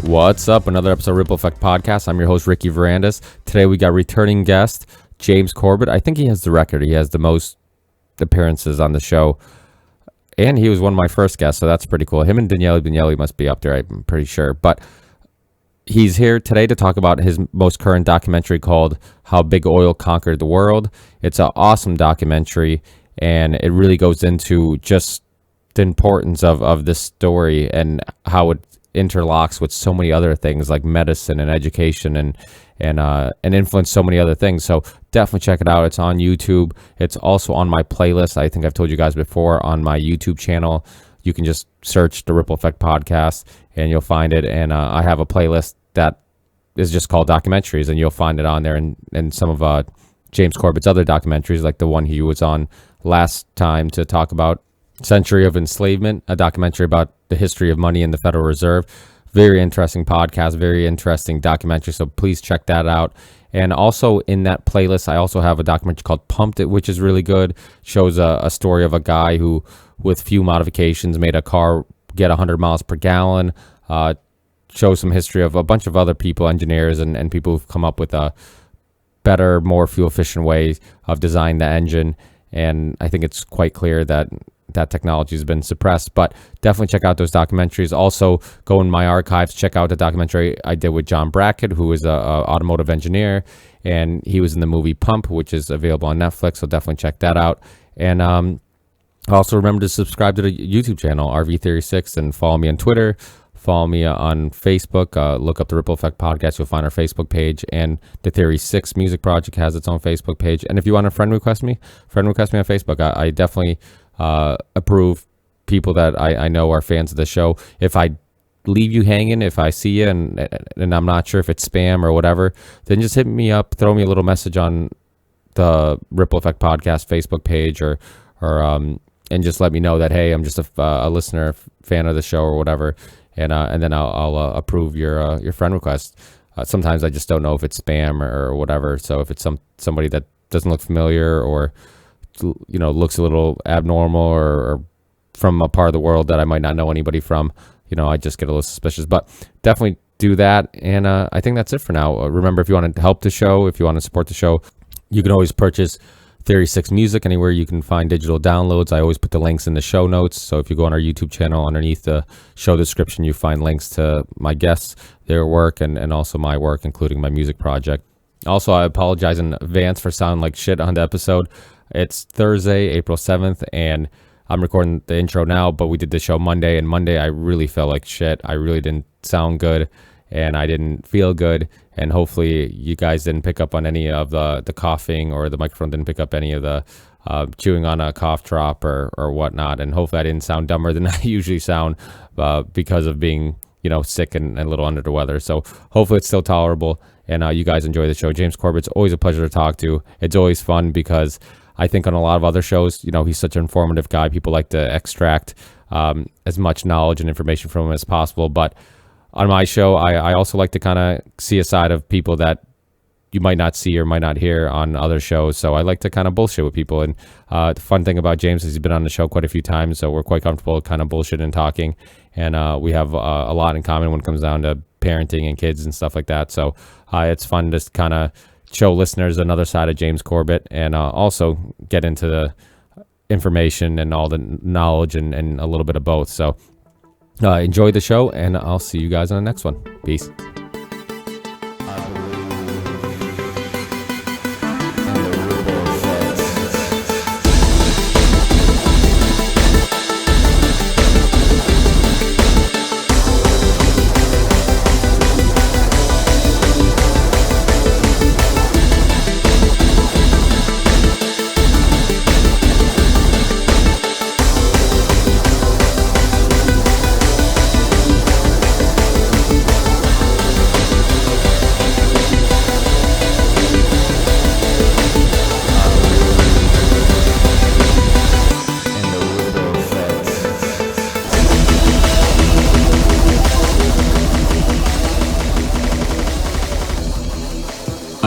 What's up? Another episode of Ripple Effect Podcast. I'm your host, Ricky Varandas. Today we got returning guest, James Corbett. I think he has the record. He has the most appearances on the show. And he was one of my first guests, so that's pretty cool. Him and Daniele must be up there, I'm pretty sure. But he's here today to talk about his most current documentary called How Big Oil Conquered the World. It's an awesome documentary, and it really goes into just the importance of this story and how it interlocks with so many other things like medicine and education and influence so many other things. So definitely check it out. It's on YouTube. It's also on my playlist. I think I've told you guys before, on my YouTube channel. You can just search the Ripple Effect Podcast and you'll find it. And I have a playlist that is just called documentaries, and you'll find it on there. And some of James Corbett's other documentaries, like the one he was on last time to talk about Century of Enslavement, a documentary about the history of money in the Federal Reserve. Very interesting podcast, very interesting documentary, so please check that out. And also in that playlist, I also have a documentary called Pumped It, which is really good. Shows a story of a guy who, with few modifications, made a car get 100 miles per gallon. Shows some history of a bunch of other people, engineers and people who've come up with a better, more fuel-efficient way of designing the engine. And I think it's quite clear that technology has been suppressed, but definitely check out those documentaries. Also, go in my archives, check out the documentary I did with John Brackett, who is a automotive engineer, and he was in the movie Pump, which is available on Netflix, so definitely check that out. And also remember to subscribe to the YouTube channel, RV36, and follow me on Twitter. Follow me on Facebook. Look up the Ripple Effect Podcast. You'll find our Facebook page. And the Theory 6 Music Project has its own Facebook page. And if you want to friend request me on Facebook. I definitely approve people that I know are fans of the show. If I leave you hanging, if I see you and I'm not sure if it's spam or whatever, then just hit me up, throw me a little message on the Ripple Effect Podcast Facebook page or and just let me know that, hey, I'm just a listener, fan of the show or whatever. And then I'll approve your friend request. Sometimes I just don't know if it's spam or whatever. So if it's somebody that doesn't look familiar or looks a little abnormal or from a part of the world that I might not know anybody from, I just get a little suspicious. But definitely do that. And I think that's it for now. Remember, if you want to help the show, if you want to support the show, you can always purchase Theory 6 music anywhere you can find digital downloads. I always put the links in the show notes. So if you go on our YouTube channel, underneath the show description, you find links to my guests, their work, and also my work, including my music project. Also, I apologize in advance for sounding like shit on the episode. It's Thursday, April 7th, and I'm recording the intro now, but we did the show Monday, and Monday I really felt like shit. I really didn't sound good, and I didn't feel good, and hopefully you guys didn't pick up on any of the coughing, or the microphone didn't pick up any of the chewing on a cough drop or whatnot, and hopefully I didn't sound dumber than I usually sound because of being sick and a little under the weather. So hopefully it's still tolerable, and you guys enjoy the show. James Corbett's always a pleasure to talk to. It's always fun because I think on a lot of other shows, he's such an informative guy. People like to extract as much knowledge and information from him as possible. But on my show, I also like to kind of see a side of people that you might not see or might not hear on other shows. So I like to kind of bullshit with people. And the fun thing about James is he's been on the show quite a few times, so we're quite comfortable kind of bullshitting and talking. And we have a lot in common when it comes down to parenting and kids and stuff like that. So it's fun to kind of show listeners another side of James Corbett, and also get into the information and all the knowledge and a little bit of both. So enjoy the show, and I'll see you guys on the next one. Peace.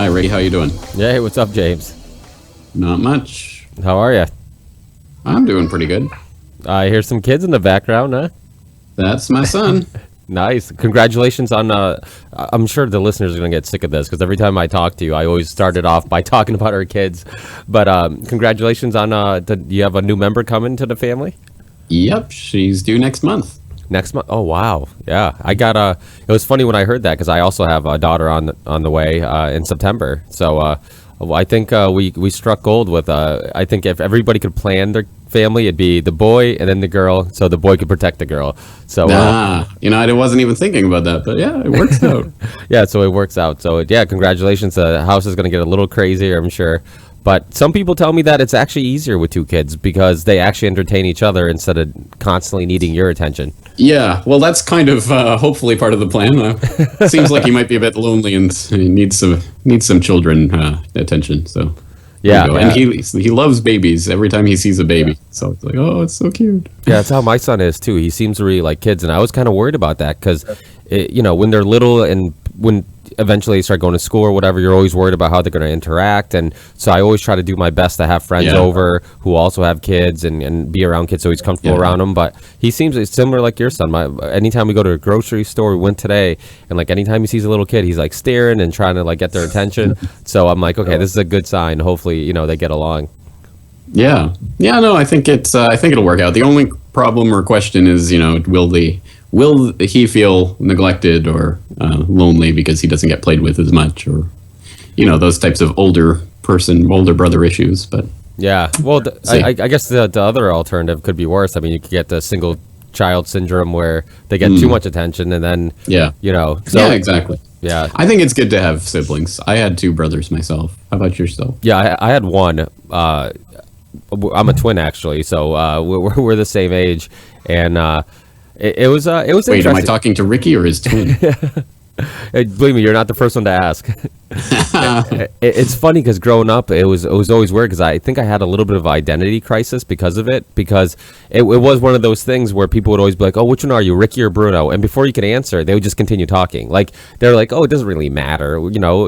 Hi, Ray. How you doing? Yeah, hey, what's up, James? Not much. How are you? I'm doing pretty good. I hear some kids in the background, huh? That's my son. Nice. Congratulations on, I'm sure the listeners are going to get sick of this because every time I talk to you, I always started off by talking about our kids. But congratulations on, you have a new member coming to the family? Yep, she's due next month. Next month? Oh, wow. Yeah. I got, it was funny when I heard that because I also have a daughter on the way in September. So I think we struck gold with, I think if everybody could plan their family, it'd be the boy and then the girl, so the boy could protect the girl. So I wasn't even thinking about that, but yeah, it works out. Yeah, so it works out. So yeah, congratulations. The house is going to get a little crazier, I'm sure. But some people tell me that it's actually easier with two kids because they actually entertain each other instead of constantly needing your attention. Yeah, well, that's kind of hopefully part of the plan. Seems like he might be a bit lonely and he needs some children attention. So yeah, and he loves babies. Every time he sees a baby, so it's like, oh, it's so cute. Yeah, that's how my son is too. He seems to really like kids, and I was kind of worried about that because, when they're little and when eventually they start going to school or whatever, you're always worried about how they're going to interact. And so I always try to do my best to have friends over who also have kids and be around kids so he's comfortable around them. But he seems similar like your son. Anytime we go to a grocery store, we went today, and like anytime he sees a little kid, he's like staring and trying to like get their attention. So I'm like, okay, this is a good sign. Hopefully, they get along. Yeah. No, I think I think it'll work out. The only problem or question is, will he feel neglected or lonely because he doesn't get played with as much, or those types of older brother issues. But yeah, well, I guess the other alternative could be worse. I mean, you could get the single child syndrome where they get too much attention, and then exactly. Yeah, I think it's good to have siblings. I had two brothers myself. How about yourself? Yeah, I had one. I'm a twin actually, so we're the same age, and it was Wait, am I talking to Ricky or his twin? Believe me, you're not the first one to ask. It's funny because growing up, it was always weird because I think I had a little bit of identity crisis because of it. Because it was one of those things where people would always be like, "Oh, which one are you, Ricky or Bruno?" And before you could answer, they would just continue talking. Like they're like, "Oh, it doesn't really matter,"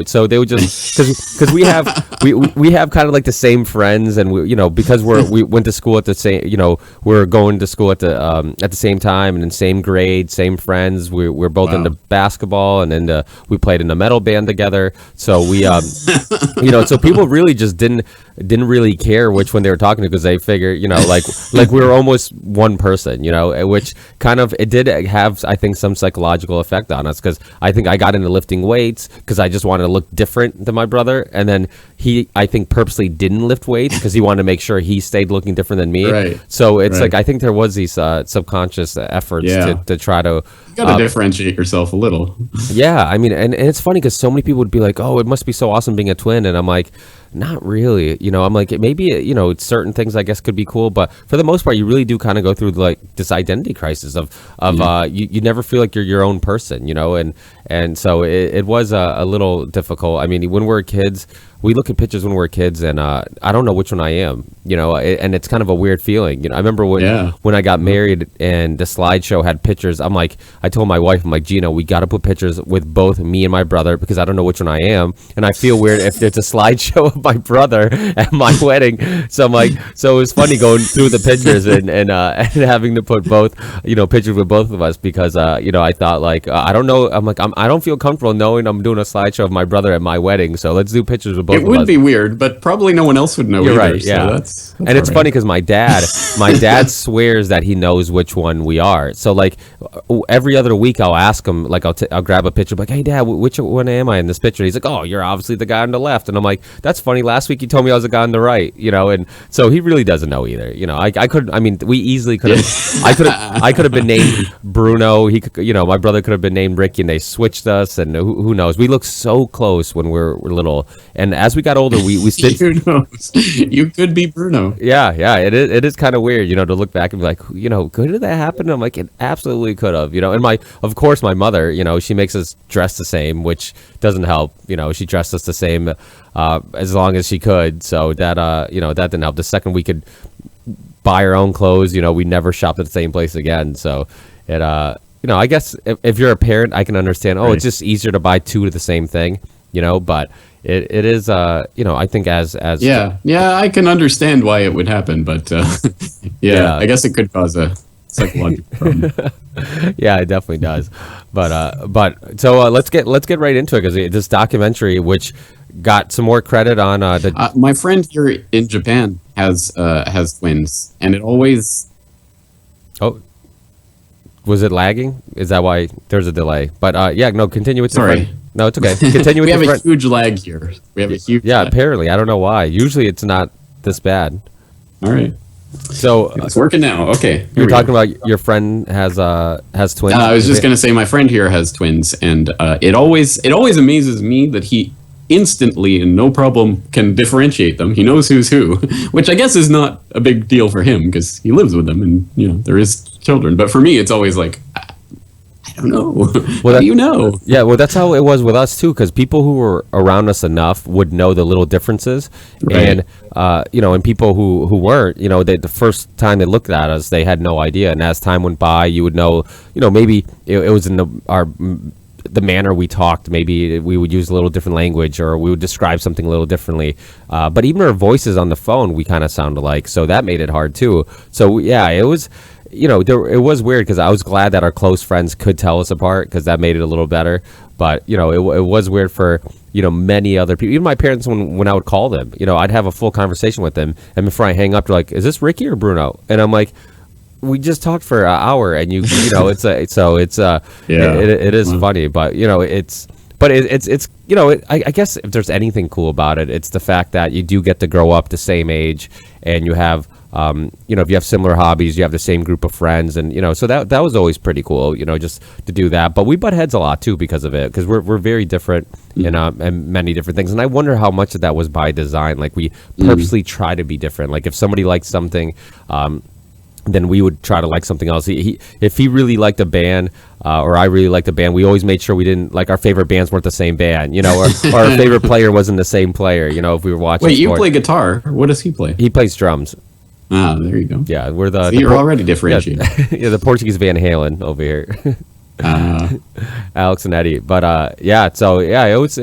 So they would just because we have kind of like the same friends, and because we went to school at the same we're going to school at the same time and in same grade, same friends. We're both into basketball and we played in a metal band together. So we, so people really just didn't really care which one they were talking to because they figure, like we were almost one person, which kind of, it did have, I think, some psychological effect on us because I think I got into lifting weights because I just wanted to look different than my brother. And then he, I think, purposely didn't lift weights because he wanted to make sure he stayed looking different than me. Right. So it's like, I think there was these subconscious efforts to try to... You got to differentiate yourself a little. Yeah, I mean, and it's funny because so many people would be like, "Oh, it must be so awesome being a twin," and I'm like, not really. I'm like, maybe certain things I guess could be cool, but for the most part, you really do kind of go through like this identity crisis of you never feel like you're your own person, and so it was a little difficult. I mean, when we're kids, we look at pictures when we're kids, and I don't know which one I am, and it's kind of a weird feeling. I remember when I got married and the slideshow had pictures. I told my wife, I'm like, Gina, we got to put pictures with both me and my brother because I don't know which one I am, and I feel weird if there's a slideshow of my brother at my wedding. So I'm like, so it was funny going through the pictures and having to put both, pictures with both of us because I thought like I don't know. I'm like I don't feel comfortable knowing I'm doing a slideshow of my brother at my wedding. So let's do pictures with both. It would be weird, but probably no one else would know. You're either, right. Yeah, so that's and it's funny because my dad swears that he knows which one we are. So like every other week I'll ask him, like I'll grab a picture, like, "Hey Dad, which one am I in this picture?" He's like, "Oh, you're obviously the guy on the left," and I'm like, "That's funny. Last week you told me I was the guy on the right," and so he really doesn't know either. We easily could have, I could have been named Bruno. He could, my brother could have been named Ricky, and they switched us, and who knows? We look so close when we're little, and as we got older, we who knows? You could be Bruno. Yeah, it is kind of weird, to look back and be like, could that happen? And I'm like, it absolutely could have, and of course my mother, she makes us dress the same, which doesn't help. She dressed us the same as long as she could, so that that didn't help. The second we could buy our own clothes, we never shopped at the same place again. So it I guess if you're a parent, I can understand. Oh, right. It's just easier to buy two of the same thing, but it is I think as I can understand why it would happen, but I guess it could cause a psychological problem. Yeah, it definitely does. But so let's get right into it, because this documentary, which got some more credit on the. My friend here in Japan has twins, and it always. Oh, was it lagging? Is that why there's a delay? But yeah, no, continue with your Sorry. friend. No, it's okay. Continue with We have your a friend. huge lag here. We have a huge. Yeah, lag. apparently. I don't know why. Usually it's not this bad. All right. So It's working now. Okay. you're talking about your friend has twins. I was just going to say my friend here has twins, and it always amazes me that he instantly and no problem can differentiate them. He knows who's who, which I guess is not a big deal for him because he lives with them and there is children. But for me, it's always like I don't know. Well, how do you know? Yeah, well, that's how it was with us too, because people who were around us enough would know the little differences, Right. and and people who weren't, the first time they looked at us, they had no idea, and as time went by, you would know, maybe it was in the manner we talked. Maybe we would use a little different language, or we would describe something a little differently. But even our voices on the phone, we kind of sound alike, so that made it hard too. So yeah, it was. It was weird, because I was glad that our close friends could tell us apart, because that made it a little better. But it was weird for many other people, even my parents, when I would call them. I'd have a full conversation with them, and before I hang up, they're like, "Is this Ricky or Bruno?" And I'm like, "We just talked for an hour," and it is funny, but I guess if there's anything cool about it, it's the fact that you do get to grow up the same age, and you have if you have similar hobbies, you have the same group of friends, and so that was always pretty cool, just to do that. But we butt heads a lot too because of it, because we're very different in many different things, and I wonder how much of that was by design. Like, we purposely try to be different. Like, if somebody liked something, then we would try to like something else. If he really liked a band, or I really liked a band, we always made sure we didn't, like, our favorite bands weren't the same band, or our favorite player wasn't the same player, if we were watching. Wait, you sport. play guitar? What does he play? He plays drums. Ah, there you go. Yeah, we're the. So you're already differentiated. Yeah, the Portuguese Van Halen over here. Alex and Eddie, but yeah. So yeah, it was.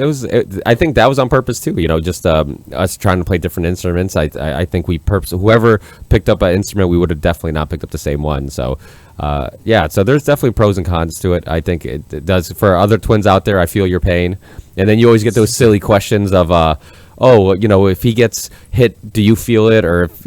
I think that was on purpose too. Just us trying to play different instruments. I think we whoever picked up an instrument, we would have definitely not picked up the same one. So yeah. So there's definitely pros and cons to it. I think it does for other twins out there. I feel your pain, and then you always get those silly questions of if he gets hit, do you feel it? Or if,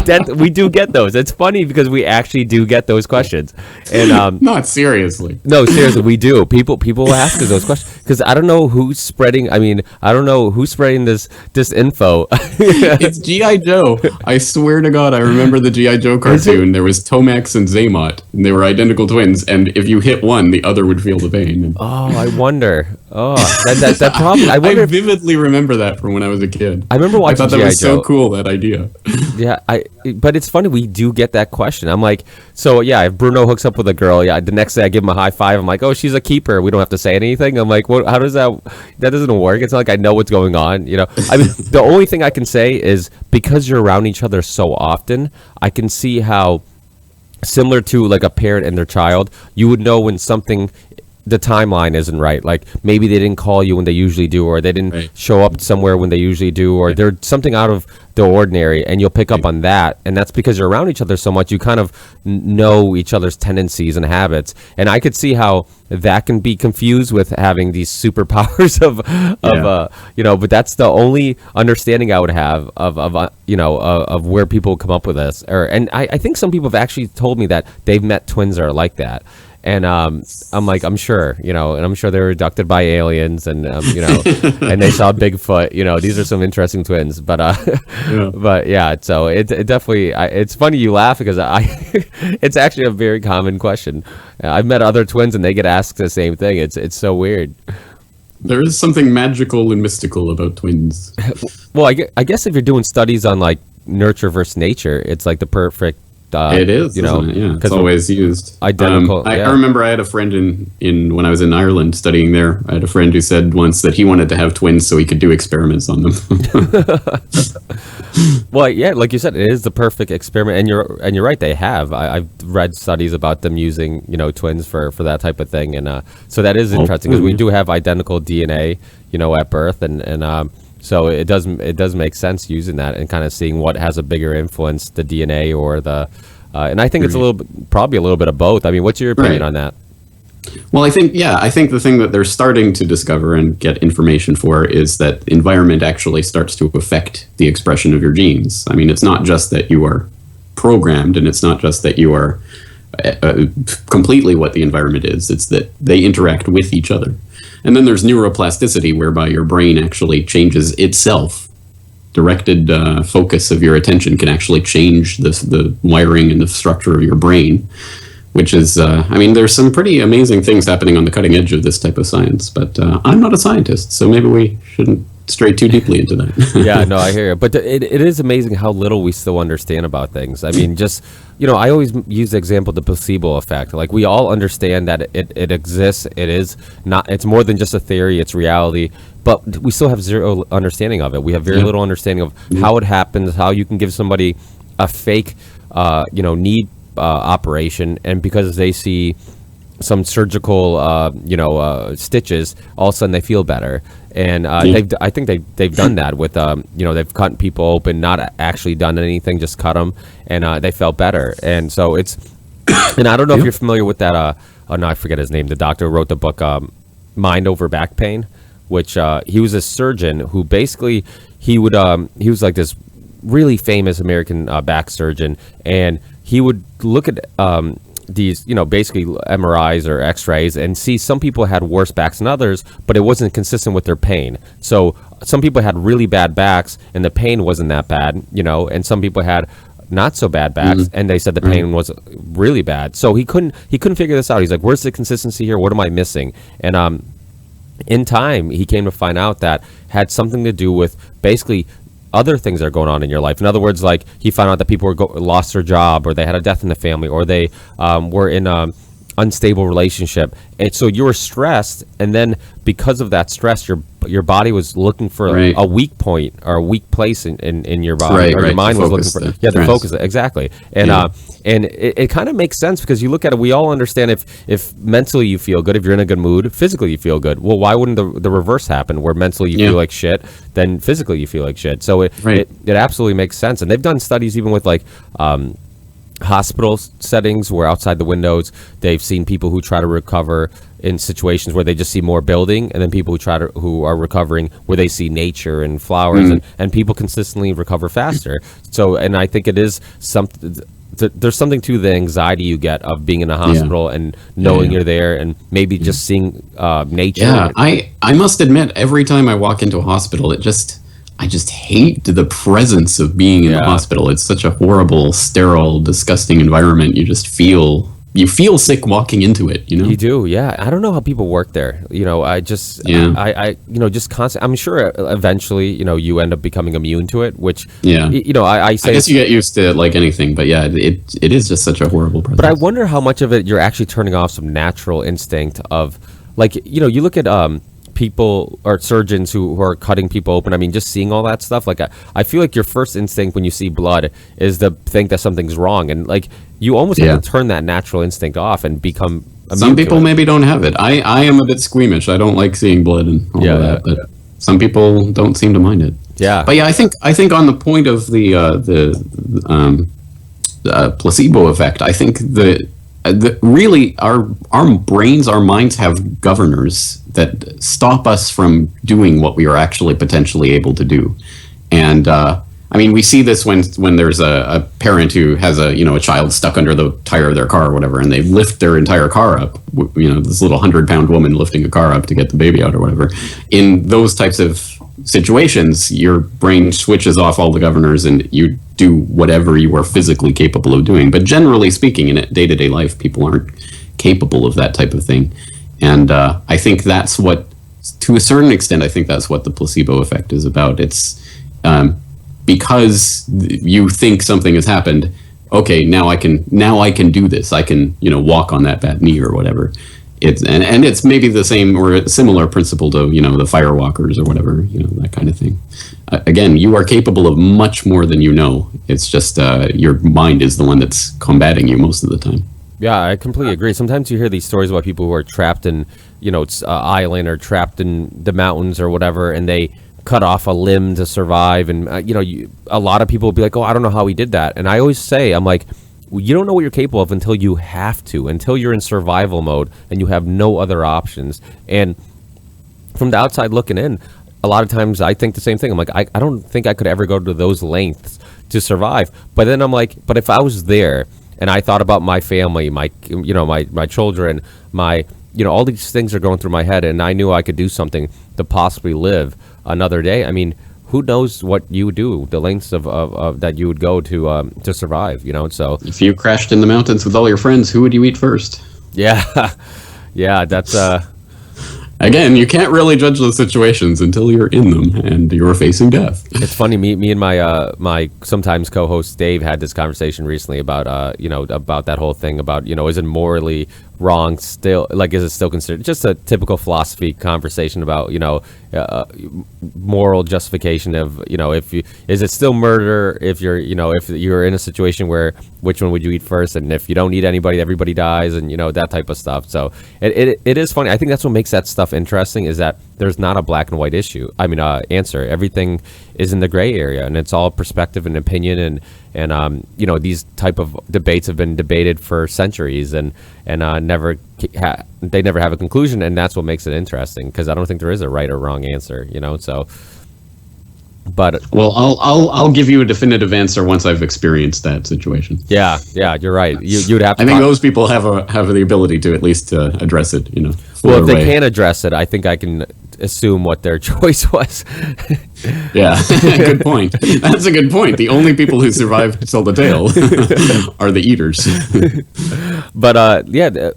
that we do get those. It's funny because we actually do get those questions. And Not seriously. no, seriously, we do. People ask us those questions because I don't know who's spreading. I don't know who's spreading this info. It's G.I. Joe. I swear to God, I remember the G.I. Joe cartoon. There was Tomax and Zaymot, and they were identical twins. And if you hit one, the other would feel the pain. Oh, I wonder. Oh, that problem. I wonder. I vividly remember that from when I was a kid. I remember watching I thought that G.I. was Joe. so cool, that idea. Yeah, but it's funny, we do get that question. I'm like, so yeah, if Bruno hooks up with a girl, yeah, the next day I give him a high five. I'm like, oh, she's a keeper. We don't have to say anything. I'm like, what? How does that doesn't work? It's not like I know what's going on. The only thing I can say is because you're around each other so often, I can see how similar to like a parent and their child, you would know when something. The timeline isn't right. Like, maybe they didn't call you when they usually do, or they didn't show up somewhere when they usually do, or there's something out of the ordinary, and you'll pick up on that. And that's because you're around each other so much, you kind of know each other's tendencies and habits. And I could see how that can be confused with having these superpowers but that's the only understanding I would have of where people come up with this. And I think some people have actually told me that they've met twins that are like that. And I'm like, I'm sure, and I'm sure they were abducted by aliens, and and they saw Bigfoot. These are some interesting twins, but but yeah. So it definitely, it's funny you laugh because it's actually a very common question. I've met other twins and they get asked the same thing. It's so weird. There is something magical and mystical about twins. Well, I guess if you're doing studies on like nurture versus nature, it's like the perfect. It is, isn't it? Yeah, it's always used. Identical. I remember I had a friend in when I was in Ireland studying there. I had a friend who said once that he wanted to have twins so he could do experiments on them. Well, yeah, like you said, it is the perfect experiment, and you're right. They have. I've read studies about them using twins for that type of thing, and so that is interesting because we do have identical DNA, at birth, and so it does make sense using that and kind of seeing what has a bigger influence, the DNA or the And I think it's probably a little bit of both. I mean, what's your opinion on that? Well, I think the thing that they're starting to discover and get information for is that environment actually starts to affect the expression of your genes. I mean, it's not just that you are programmed, and it's not just that you are completely what the environment is. It's that they interact with each other. And then there's neuroplasticity, whereby your brain actually changes itself. Directed focus of your attention can actually change the wiring and the structure of your brain, which is, there's some pretty amazing things happening on the cutting edge of this type of science, but I'm not a scientist, so maybe we shouldn't stray too deeply into that. Yeah, no, I hear you. But it is amazing how little we still understand about things. I mean, just, I always use the example, the placebo effect. Like, we all understand that it exists. It's more than just a theory, it's reality. But we still have zero understanding of it. We have very little understanding of how it happens, how you can give somebody a fake, knee operation, and because they see some surgical, stitches, all of a sudden they feel better. And I think they've done that with, they've cut people open, not actually done anything, just cut them, and they felt better. And so it's, and I don't know if you're familiar with that. I forget his name. The doctor who wrote the book, Mind Over Back Pain, which he was a surgeon who basically he was like this really famous American back surgeon, and he would look at these, basically MRIs or X-rays, and see some people had worse backs than others, but it wasn't consistent with their pain. So some people had really bad backs, and the pain wasn't that bad, and some people had not so bad backs, and they said the pain was really bad. So he couldn't figure this out. He's like, where's the consistency here? What am I missing? And in time, he came to find out that had something to do with basically other things that are going on in your life. In other words, like, he found out that people lost their job, or they had a death in the family, or they were in an unstable relationship, and so you were stressed, and then because of that stress, your body was looking for a weak point or a weak place in your body, or your mind was looking for the focus, exactly. And and it kind of makes sense, because you look at it, we all understand if mentally you feel good, if you're in a good mood, physically you feel good. Well, why wouldn't the reverse happen, where mentally you feel like shit, then physically you feel like shit? So it absolutely makes sense. And they've done studies even with like hospital settings, where outside the windows they've seen people who try to recover in situations where they just see more building, and then people who are recovering where they see nature and flowers, and people consistently recover faster. So, and I think it is something. There's something to the anxiety you get of being in a hospital and knowing you're there, and maybe just seeing nature. Yeah, I must admit, every time I walk into a hospital, I just hate the presence of being in the hospital. It's such a horrible, sterile, disgusting environment. You feel sick walking into it, You do, yeah. I don't know how people work there. I just constant. I'm sure eventually, you end up becoming immune to it, which, I say. I guess you get used to it like anything, but yeah, it is just such a horrible presence. But I wonder how much of it you're actually turning off some natural instinct of, like, you look at people or surgeons who are cutting people open. I mean, just seeing all that stuff, like, I feel like your first instinct when you see blood is to think that something's wrong, and like, you almost have to turn that natural instinct off and become immune. Some people maybe don't have it. I am a bit squeamish. I don't like seeing blood and all of that, but some people don't seem to mind it. Yeah. But yeah, I think on the point of the placebo effect, I think really our brains, our minds have governors that stop us from doing what we are actually potentially able to do. And we see this when there's a parent who has a child stuck under the tire of their car or whatever, and they lift their entire car up. This little 100-pound woman lifting a car up to get the baby out or whatever. In those types of situations, your brain switches off all the governors, and you do whatever you are physically capable of doing. But generally speaking, in day-to-day life, people aren't capable of that type of thing. And I think that's what, to a certain extent, I think that's what the placebo effect is about. It's because you think something has happened. Okay, now I can do this. I can walk on that bad knee or whatever. It's maybe the same or a similar principle to the firewalkers or whatever, that kind of thing. Again, you are capable of much more than you know. It's just your mind is the one that's combating you most of the time. Yeah, I completely agree. Sometimes you hear these stories about people who are trapped in, it's island or trapped in the mountains or whatever, and they cut off a limb to survive. And, a lot of people will be like, oh, I don't know how he did that. And I always say, I'm like, you don't know what you're capable of until you have to, until you're in survival mode and you have no other options. And from the outside looking in, a lot of times I think the same thing. I'm like, I don't think I could ever go to those lengths to survive. But then I'm like, but if I was there and I thought about my family, my children, all these things are going through my head, and I knew I could do something to possibly live another day. I mean, who knows what you would do, the lengths of that you would go to survive, So if you crashed in the mountains with all your friends, who would you eat first? Yeah, yeah, that's Again, you can't really judge those situations until you're in them and you're facing death. It's funny. Me and my sometimes co-host Dave had this conversation recently about about that whole thing about is it morally wrong still, like, is it still considered just a typical philosophy conversation about moral justification of is it still murder if you're in a situation where which one would you eat first, and if you don't eat anybody, everybody dies, and that type of stuff. So it is funny. I think that's what makes that stuff interesting, is that there's not a black and white answer. Everything is in the gray area, and it's all perspective and opinion, and these type of debates have been debated for centuries, and they never have a conclusion, and that's what makes it interesting, because I don't think there is a right or wrong answer, So, but well, I'll give you a definitive answer once I've experienced that situation. Yeah, you're right. You'd have to. I think those people have the ability to at least address it. Well, if they can't address it, I think I can assume what their choice was. Yeah, good point. That's a good point. The only people who survive to tell the tale are the eaters. But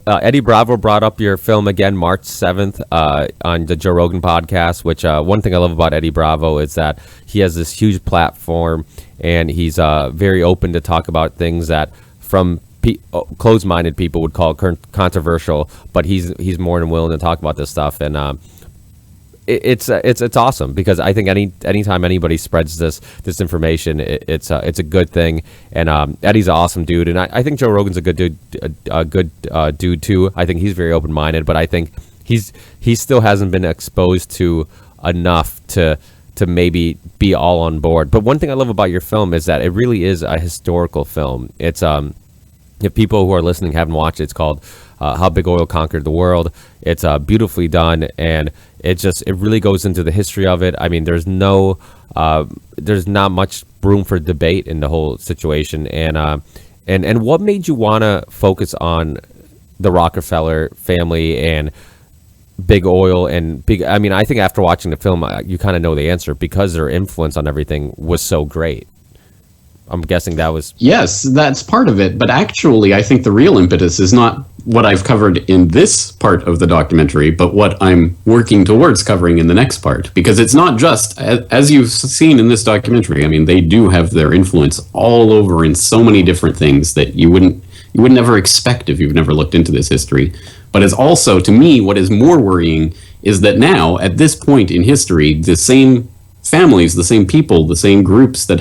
Eddie Bravo brought up your film again March 7th on the Joe Rogan podcast, which one thing I love about Eddie Bravo is that he has this huge platform, and he's very open to talk about things that from closed-minded people would call controversial, but he's more than willing to talk about this stuff, and it's awesome, because I think anytime anybody spreads this information, it's a good thing. And Eddie's an awesome dude, and I think Joe Rogan's a good dude too. I think he's very open minded, but I think he still hasn't been exposed to enough to maybe be all on board. But one thing I love about your film is that it really is a historical film. It's if people who are listening haven't watched it, it's called How Big Oil Conquered the World. It's beautifully done, and it really goes into the history of it. I mean, there's not much room for debate in the whole situation. And what made you want to focus on the Rockefeller family and big oil and big? I mean, I think after watching the film, you kind of know the answer, because their influence on everything was so great. I'm guessing that was... Yes, that's part of it. But actually, I think the real impetus is not what I've covered in this part of the documentary, but what I'm working towards covering in the next part. Because it's not just, as you've seen in this documentary, I mean, they do have their influence all over in so many different things that you would never expect if you've never looked into this history. But it's also, to me, what is more worrying is that now, at this point in history, the same families, the same people, the same groups that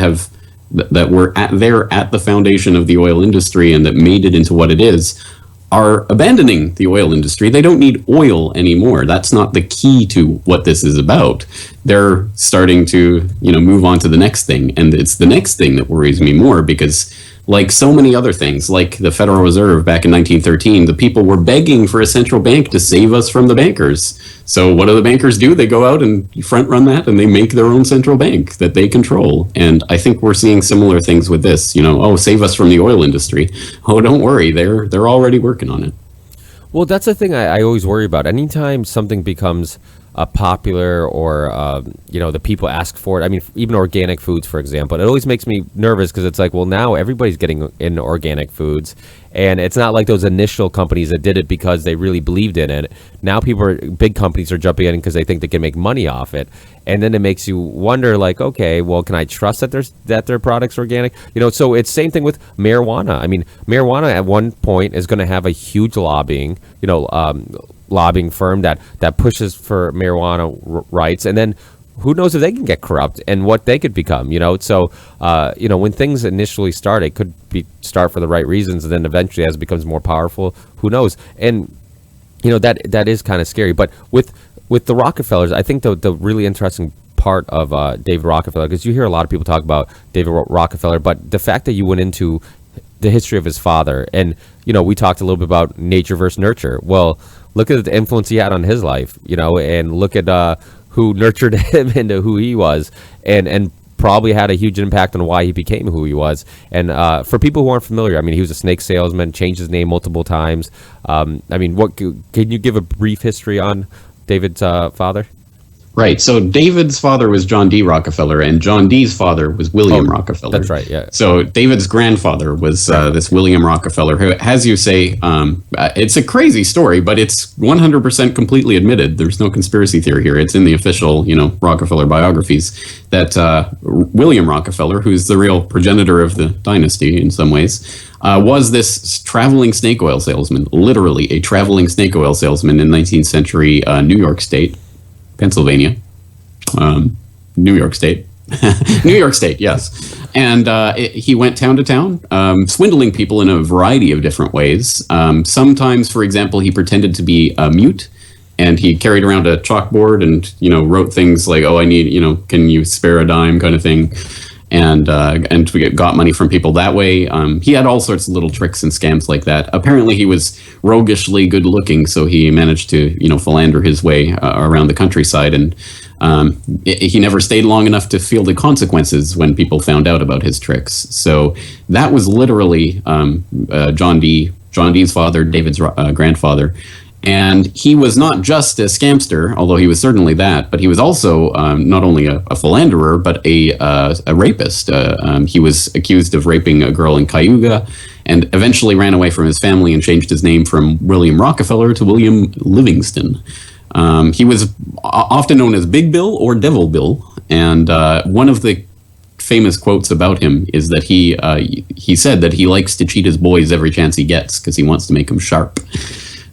were at the foundation of the oil industry and that made it into what it is, are abandoning the oil industry. They don't need oil anymore. That's not the key to what this is about. They're starting to, move on to the next thing. And it's the next thing that worries me more, because like so many other things, like the Federal Reserve back in 1913, the people were begging for a central bank to save us from the bankers. So what do the bankers do? They go out and front run that, and they make their own central bank that they control. And I think we're seeing similar things with this. Save us from the oil industry. Oh, don't worry, they're already working on it. Well, that's the thing I always worry about. Anytime something becomes popular, or the people ask for it. I mean, even organic foods, for example, it always makes me nervous, because it's like, well, now everybody's getting in organic foods, and it's not like those initial companies that did it because they really believed in it. Now big companies are jumping in because they think they can make money off it, and then it makes you wonder, like, okay, well, can I trust that their product's organic? So it's same thing with marijuana. I mean, marijuana at one point is going to have a huge lobbying firm that pushes for marijuana rights, and then who knows if they can get corrupt and what they could become. So when things initially start, it could start for the right reasons, and then eventually, as it becomes more powerful, who knows? And that is kind of scary. But with the Rockefellers, I think the really interesting part of David Rockefeller, because you hear a lot of people talk about David Rockefeller, but the fact that you went into the history of his father. And, we talked a little bit about nature versus nurture. Well, look at the influence he had on his life, and look at who nurtured him into who he was, and probably had a huge impact on why he became who he was. And for people who aren't familiar, I mean, he was a snake salesman, changed his name multiple times. What can you give a brief history on David's father? Right. So David's father was John D. Rockefeller, and John D.'s father was William Rockefeller. That's right, yeah. So David's grandfather was this William Rockefeller, who, as you say, it's a crazy story, but it's 100% completely admitted. There's no conspiracy theory here. It's in the official, Rockefeller biographies that William Rockefeller, who's the real progenitor of the dynasty in some ways, was this traveling snake oil salesman, literally a traveling snake oil salesman in 19th century New York State. Pennsylvania, New York State, New York State, yes. And he went town to town, swindling people in a variety of different ways. Sometimes, for example, he pretended to be mute, and he carried around a chalkboard and, wrote things like, "Oh, I need, can you spare a dime," kind of thing. And we got money from people that way. He had all sorts of little tricks and scams like that. Apparently, he was roguishly good looking, so he managed to, philander his way around the countryside. And he never stayed long enough to feel the consequences when people found out about his tricks. So that was literally John D's father, David's grandfather. And he was not just a scamster, although he was certainly that, but he was also not only a philanderer, but a rapist. He was accused of raping a girl in Cayuga, and eventually ran away from his family and changed his name from William Rockefeller to William Livingston. He was often known as Big Bill or Devil Bill, and one of the famous quotes about him is that he said that he likes to cheat his boys every chance he gets because he wants to make them sharp.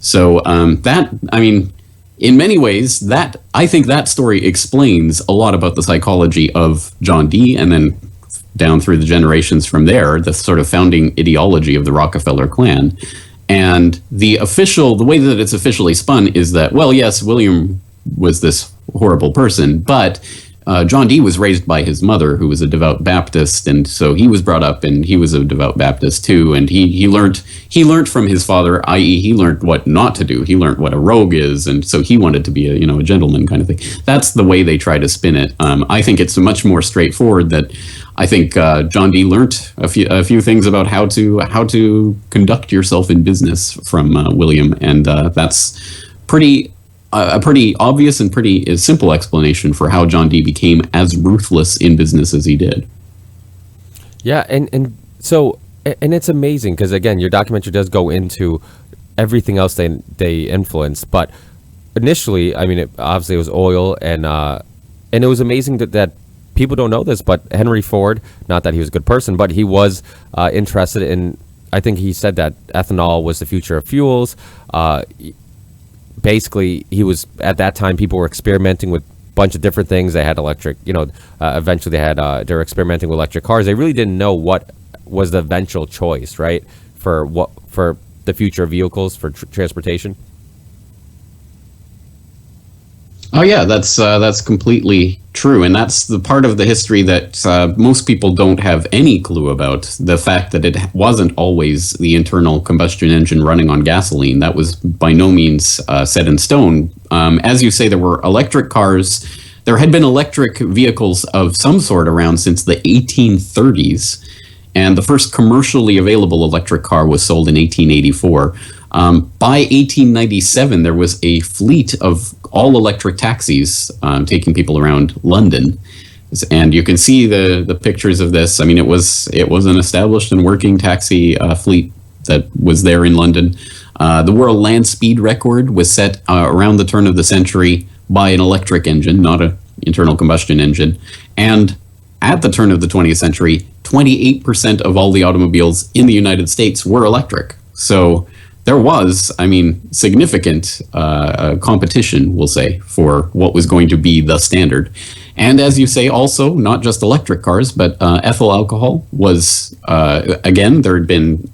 So in many ways, I think that story explains a lot about the psychology of John D. and then down through the generations from there, the sort of founding ideology of the Rockefeller clan. And the way that it's officially spun is that, well, yes, William was this horrible person, but John D. was raised by his mother, who was a devout Baptist, and so he was brought up, and he was a devout Baptist too. And he learned from his father, i.e., he learned what not to do. He learned what a rogue is, and so he wanted to be a gentleman kind of thing. That's the way they try to spin it. I think it's much more straightforward. That I think John D. learned a few things about how to conduct yourself in business from William, and that's a pretty obvious and pretty simple explanation for how John D. became as ruthless in business as he did. Yeah, and so it's amazing because, again, your documentary does go into everything else they influenced, but initially, obviously it was oil, and it was amazing that people don't know this, but Henry Ford, not that he was a good person, but he was interested in, I think he said that ethanol was the future of fuels. Basically, he was, at that time, people were experimenting with a bunch of different things. They had electric, eventually they were experimenting with electric cars. They really didn't know what was the eventual choice, right, for the future of vehicles, for transportation. Oh yeah, that's completely true, and that's the part of the history that most people don't have any clue about. The fact that it wasn't always the internal combustion engine running on gasoline. That was by no means set in stone. As you say, there were electric cars. There had been electric vehicles of some sort around since the 1830s, and the first commercially available electric car was sold in 1884. By 1897, there was a fleet of all-electric taxis taking people around London. And you can see the pictures of this. It was an established and working taxi fleet that was there in London. The world land speed record was set around the turn of the century by an electric engine, not an internal combustion engine. And at the turn of the 20th century, 28% of all the automobiles in the United States were electric. So there was, significant competition, we'll say, for what was going to be the standard. And as you say, also, not just electric cars, but ethyl alcohol was, again, there had been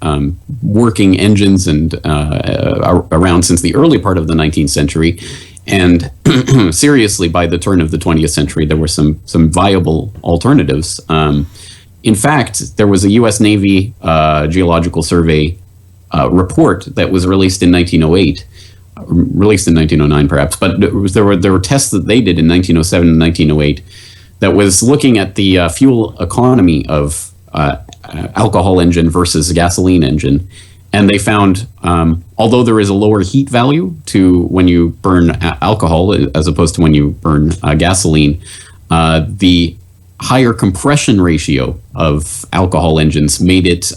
working engines and around since the early part of the 19th century. And seriously, by the turn of the 20th century, there were some viable alternatives. In fact, there was a U.S. Navy Geological Survey report that was released in 1908, released in 1909 perhaps, but there were tests that they did in 1907 and 1908 that was looking at the fuel economy of alcohol engine versus gasoline engine. And they found, although there is a lower heat value to when you burn alcohol as opposed to when you burn gasoline, the higher compression ratio of alcohol engines made it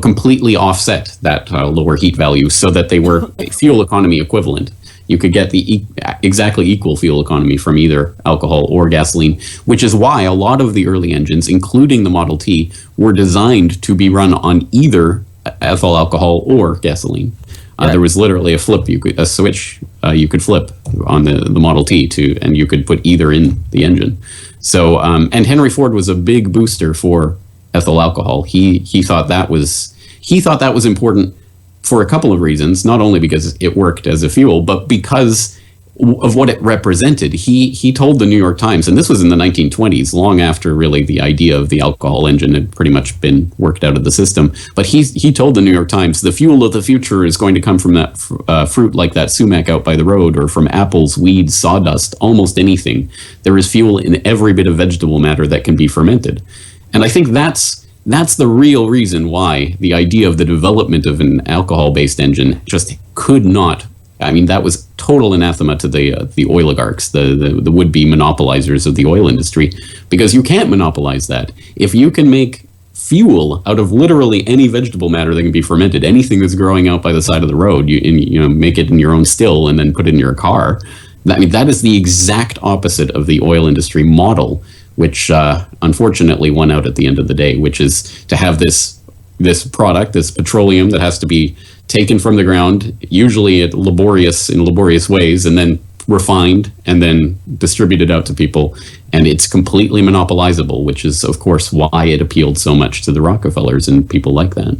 completely offset that lower heat value, so that they were fuel economy equivalent. You could get the exactly equal fuel economy from either alcohol or gasoline, which is why a lot of the early engines, including the Model T, were designed to be run on either ethyl alcohol or gasoline. There was literally a switch you could flip on the Model T and you could put either in the engine. So, and Henry Ford was a big booster for ethyl alcohol. He thought that was important for a couple of reasons. Not only because it worked as a fuel, but because of what it represented. He told the New York Times, and this was in the 1920s, long after really the idea of the alcohol engine had pretty much been worked out of the system. But he told the New York Times, the fuel of the future is going to come from that fruit like that sumac out by the road, or from apples, weeds, sawdust, almost anything. There is fuel in every bit of vegetable matter that can be fermented. And I think that's the real reason why the idea of the development of an alcohol-based engine just could not. I mean, that was total anathema to the oligarchs, the would-be monopolizers of the oil industry, because you can't monopolize that. If you can make fuel out of literally any vegetable matter that can be fermented, anything that's growing out by the side of the road, you make it in your own still and then put it in your car. I mean, that is the exact opposite of the oil industry model, which unfortunately won out at the end of the day, which is to have this product, this petroleum that has to be taken from the ground, usually in laborious ways, and then refined and then distributed out to people. And it's completely monopolizable, which is, of course, why it appealed so much to the Rockefellers and people like that.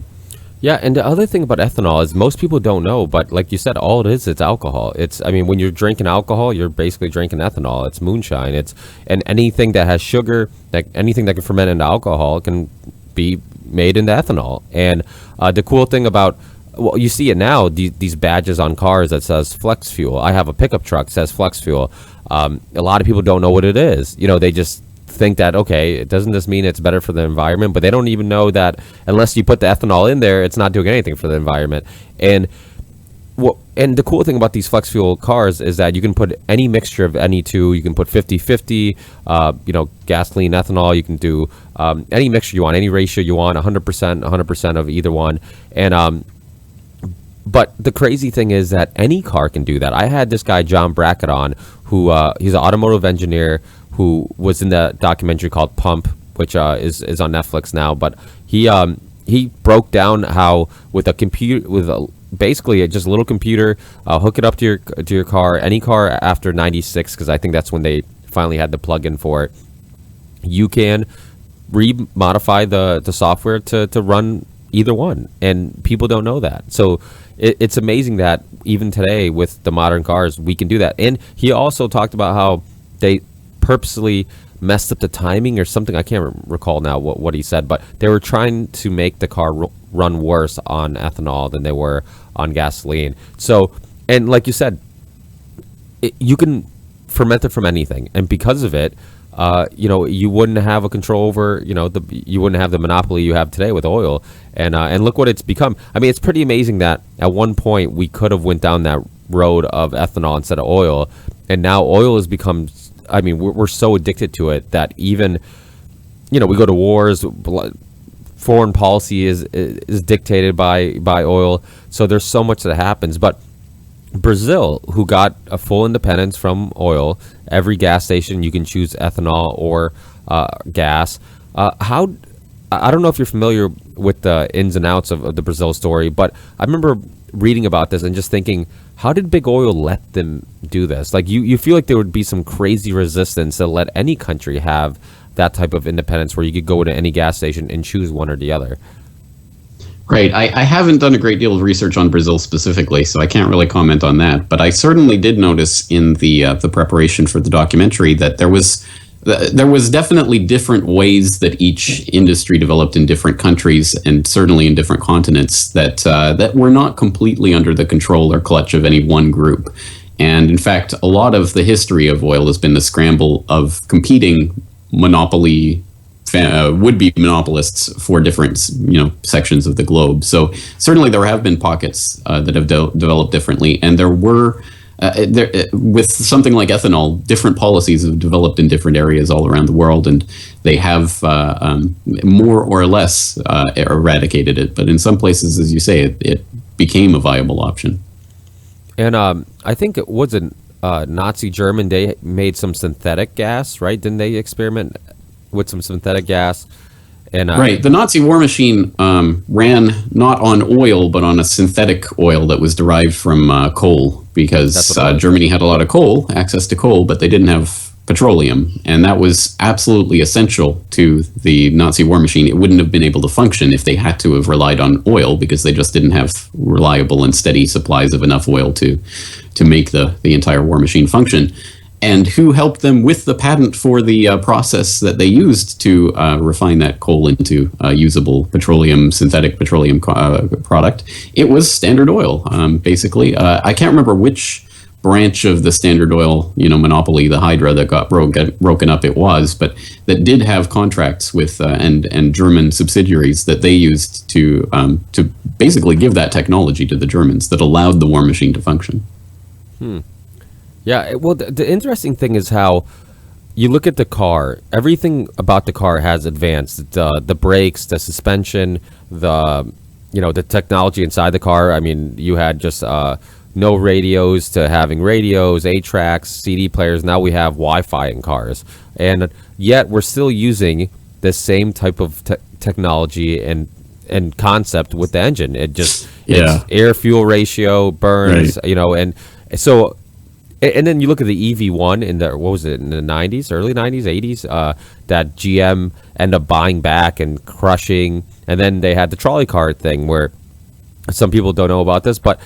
Yeah, and the other thing about ethanol is most people don't know, but like you said, all it is, it's alcohol. When you're drinking alcohol, you're basically drinking ethanol. It's moonshine. And anything that has sugar, anything that can ferment into alcohol can be made into ethanol. And the cool thing about, well, you see it now, these badges on cars that says flex fuel. I have a pickup truck that says flex fuel. A lot of people don't know what it is. They just think that, okay, doesn't this mean it's better for the environment? But they don't even know that unless you put the ethanol in there, it's not doing anything for the environment. And the cool thing about these flex fuel cars is that you can put any mixture of any two. You can put 50-50, gasoline, ethanol. You can do any mixture you want, any ratio you want, 100% of either one. And but the crazy thing is that any car can do that. I had this guy, John Brackett, on, who he's an automotive engineer who was in the documentary called Pump, which is on Netflix now. But he broke down how with a computer, basically just a little computer, hook it up to your car, any car after 96, because I think that's when they finally had the plug-in for it. You can re-modify the software to run either one, and people don't know that. So it's amazing that even today with the modern cars, we can do that. And he also talked about how they purposely messed up the timing or something. I can't recall now what he said, but they were trying to make the car run worse on ethanol than they were on gasoline. So, and like you said, you can ferment it from anything, and because of it, you wouldn't have a control over, you wouldn't have the monopoly you have today with oil, and look what it's become. I mean, it's pretty amazing that at one point we could have went down that road of ethanol instead of oil, and now oil has become. I mean, we're so addicted to it that even, we go to wars. Foreign policy is dictated by oil. So there's so much that happens. But Brazil, who got a full independence from oil, every gas station you can choose ethanol or gas. I don't know if you're familiar with the ins and outs of the Brazil story, but I remember reading about this and just thinking, how did big oil let them do this? Like you feel like there would be some crazy resistance to let any country have that type of independence where you could go to any gas station and choose one or the other. Right. I haven't done a great deal of research on Brazil specifically, so I can't really comment on that. But I certainly did notice in the preparation for the documentary that there was there was definitely different ways that each industry developed in different countries, and certainly in different continents, that were not completely under the control or clutch of any one group. And in fact, a lot of the history of oil has been the scramble of competing would-be monopolists for different, sections of the globe. So certainly there have been pockets that have developed differently, and there were. With something like ethanol, different policies have developed in different areas all around the world, and they have more or less eradicated it. But in some places, as you say, it became a viable option. And I think it was in Nazi German, they made some synthetic gas, right? Didn't they experiment with some synthetic gas? And, right. The Nazi war machine ran not on oil, but on a synthetic oil that was derived from coal, because Germany had a lot of access to coal, but they didn't have petroleum. And that was absolutely essential to the Nazi war machine. It wouldn't have been able to function if they had to have relied on oil, because they just didn't have reliable and steady supplies of enough oil to make the entire war machine function. And who helped them with the patent for the process that they used to refine that coal into usable synthetic petroleum product? It was Standard Oil, basically. I can't remember which branch of the Standard Oil, monopoly, the Hydra that got broken up it was, but that did have contracts with and German subsidiaries that they used to basically give that technology to the Germans that allowed the war machine to function. Yeah, well, the interesting thing is how you look at the car. Everything about the car has advanced. The brakes, the suspension, the technology inside the car. I mean, you had just no radios to having radios, 8-tracks, CD players. Now we have Wi-Fi in cars, and yet we're still using the same type of technology and concept with the engine. It's air fuel ratio burns, right. And so. And then you look at the EV1 in the in the 90s, early 90s, 80s, that GM ended up buying back and crushing. And then they had the trolley car thing, where some people don't know about this, but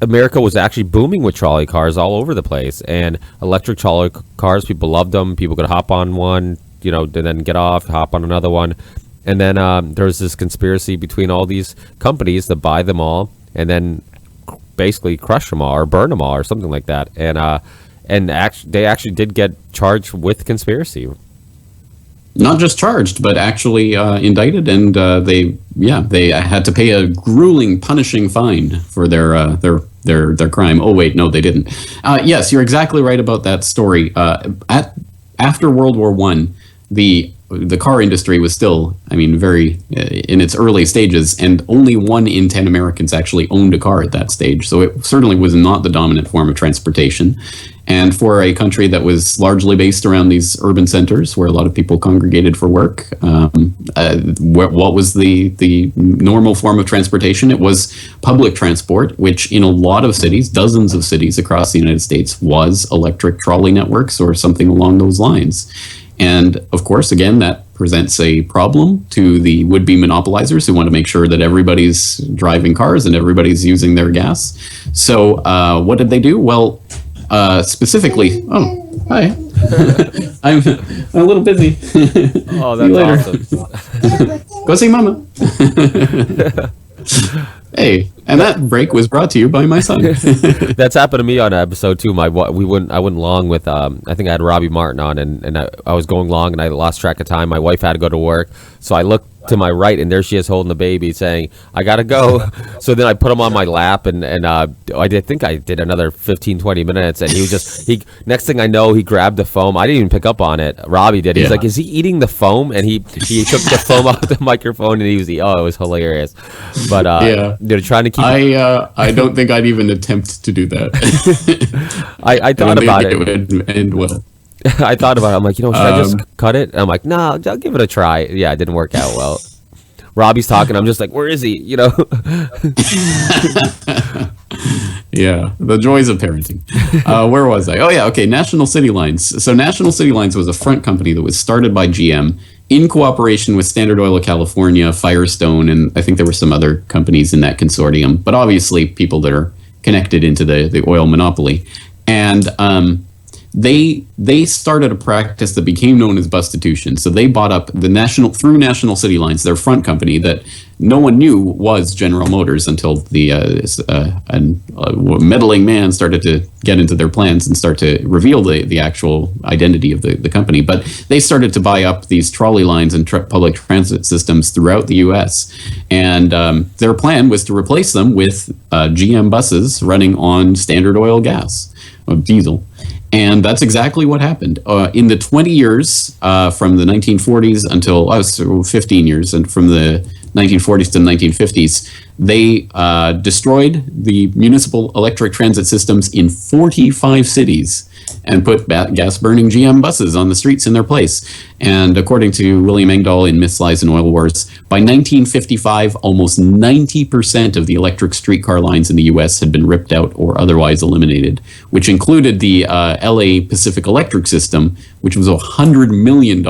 America was actually booming with trolley cars all over the place. And electric trolley cars, people loved them. People could hop on one, and then get off, hop on another one. And then there was this conspiracy between all these companies to buy them all and then basically crush them all or burn them all or something like that, and they actually did get charged with conspiracy. Not just charged, but actually indicted, and they had to pay a grueling, punishing fine for their crime. Oh wait, no, they didn't. Yes, you're exactly right about that story. After World War I, the car industry was still, very in its early stages, and only 1 in 10 Americans actually owned a car at that stage. So it certainly was not the dominant form of transportation. And for a country that was largely based around these urban centers where a lot of people congregated for work, what was the normal form of transportation? It was public transport, which in a lot of cities, dozens of cities across the United States, was electric trolley networks or something along those lines. And of course, again, that presents a problem to the would-be monopolizers who want to make sure that everybody's driving cars and everybody's using their gas. So what did they do? Well, specifically, oh, hi. I'm a little busy. Oh, that's awesome. Go see Mama. Hey, and that break was brought to you by my son. That's happened to me on an episode too. I went long with I think I had Robbie Martin on, and I was going long and I lost track of time. My wife had to go to work, so I looked to my right and there she is holding the baby, saying, "I gotta go." So then I put him on my lap and I think I did another 15-20 minutes, and he next thing I know, he grabbed the foam. I didn't even pick up on it. Robbie did. He's like, "Is he eating the foam?" And he took the foam off the microphone and he was it was hilarious. But they're trying to keep. I don't think I'd even attempt to do that. I thought about it. It would end well. I thought about it. I'm like, should I just cut it? And I'm like, no, I'll give it a try. Yeah, it didn't work out well. Robbie's talking. I'm just like, where is he? Yeah, the joys of parenting. Where was I? Oh, yeah, okay, National City Lines. So National City Lines was a front company that was started by GM in cooperation with Standard Oil of California, Firestone, and I think there were some other companies in that consortium, but obviously people that are connected into the oil monopoly. And they started a practice that became known as bustitution. So they bought up the through National City Lines, their front company that no one knew was General Motors until the meddling man started to get into their plans and start to reveal the actual identity of the company. But they started to buy up these trolley lines and public transit systems throughout the U.S. And their plan was to replace them with GM buses running on Standard Oil gas, diesel. And that's exactly what happened. In the 20 years from the 1940s until 15 years, and from the 1940s to the 1950s, they destroyed the municipal electric transit systems in 45 cities and put gas-burning GM buses on the streets in their place. And according to William Engdahl in Myths, Lies, and Oil Wars, by 1955, almost 90% of the electric streetcar lines in the U.S. had been ripped out or otherwise eliminated, which included the LA Pacific Electric System, which was a $100 million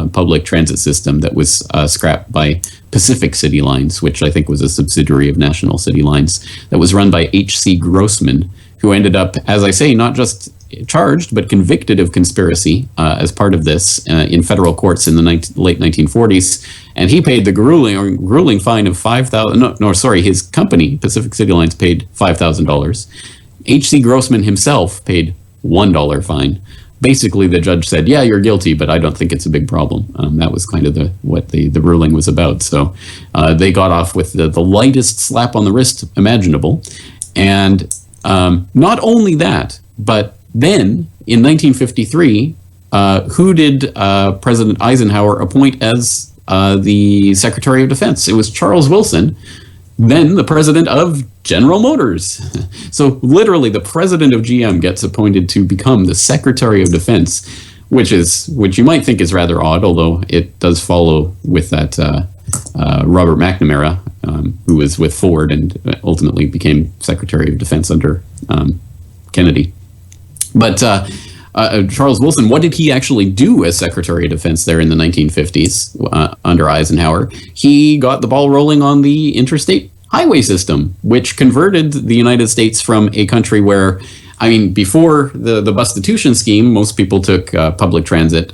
public transit system that was scrapped by Pacific City Lines, which I think was a subsidiary of National City Lines, that was run by H.C. Grossman, who ended up, as I say, not just charged but convicted of conspiracy as part of this in federal courts in the late 1940s, and he paid the grueling fine of $5,000. His company, Pacific City Lines, paid $5,000. H.C. Grossman himself paid $1 fine. Basically, the judge said, "Yeah, you're guilty, but I don't think it's a big problem." That was kind of what the ruling was about. So they got off with the lightest slap on the wrist imaginable, and not only that, but then, in 1953, who did President Eisenhower appoint as the Secretary of Defense? It was Charles Wilson, then the president of General Motors. So literally, the president of GM gets appointed to become the Secretary of Defense, which you might think is rather odd, although it does follow with that Robert McNamara, who was with Ford and ultimately became Secretary of Defense under Kennedy. But Charles Wilson, what did he actually do as Secretary of Defense there in the 1950s under Eisenhower? He got the ball rolling on the interstate highway system, which converted the United States from a country where, before the bustitution scheme, most people took public transit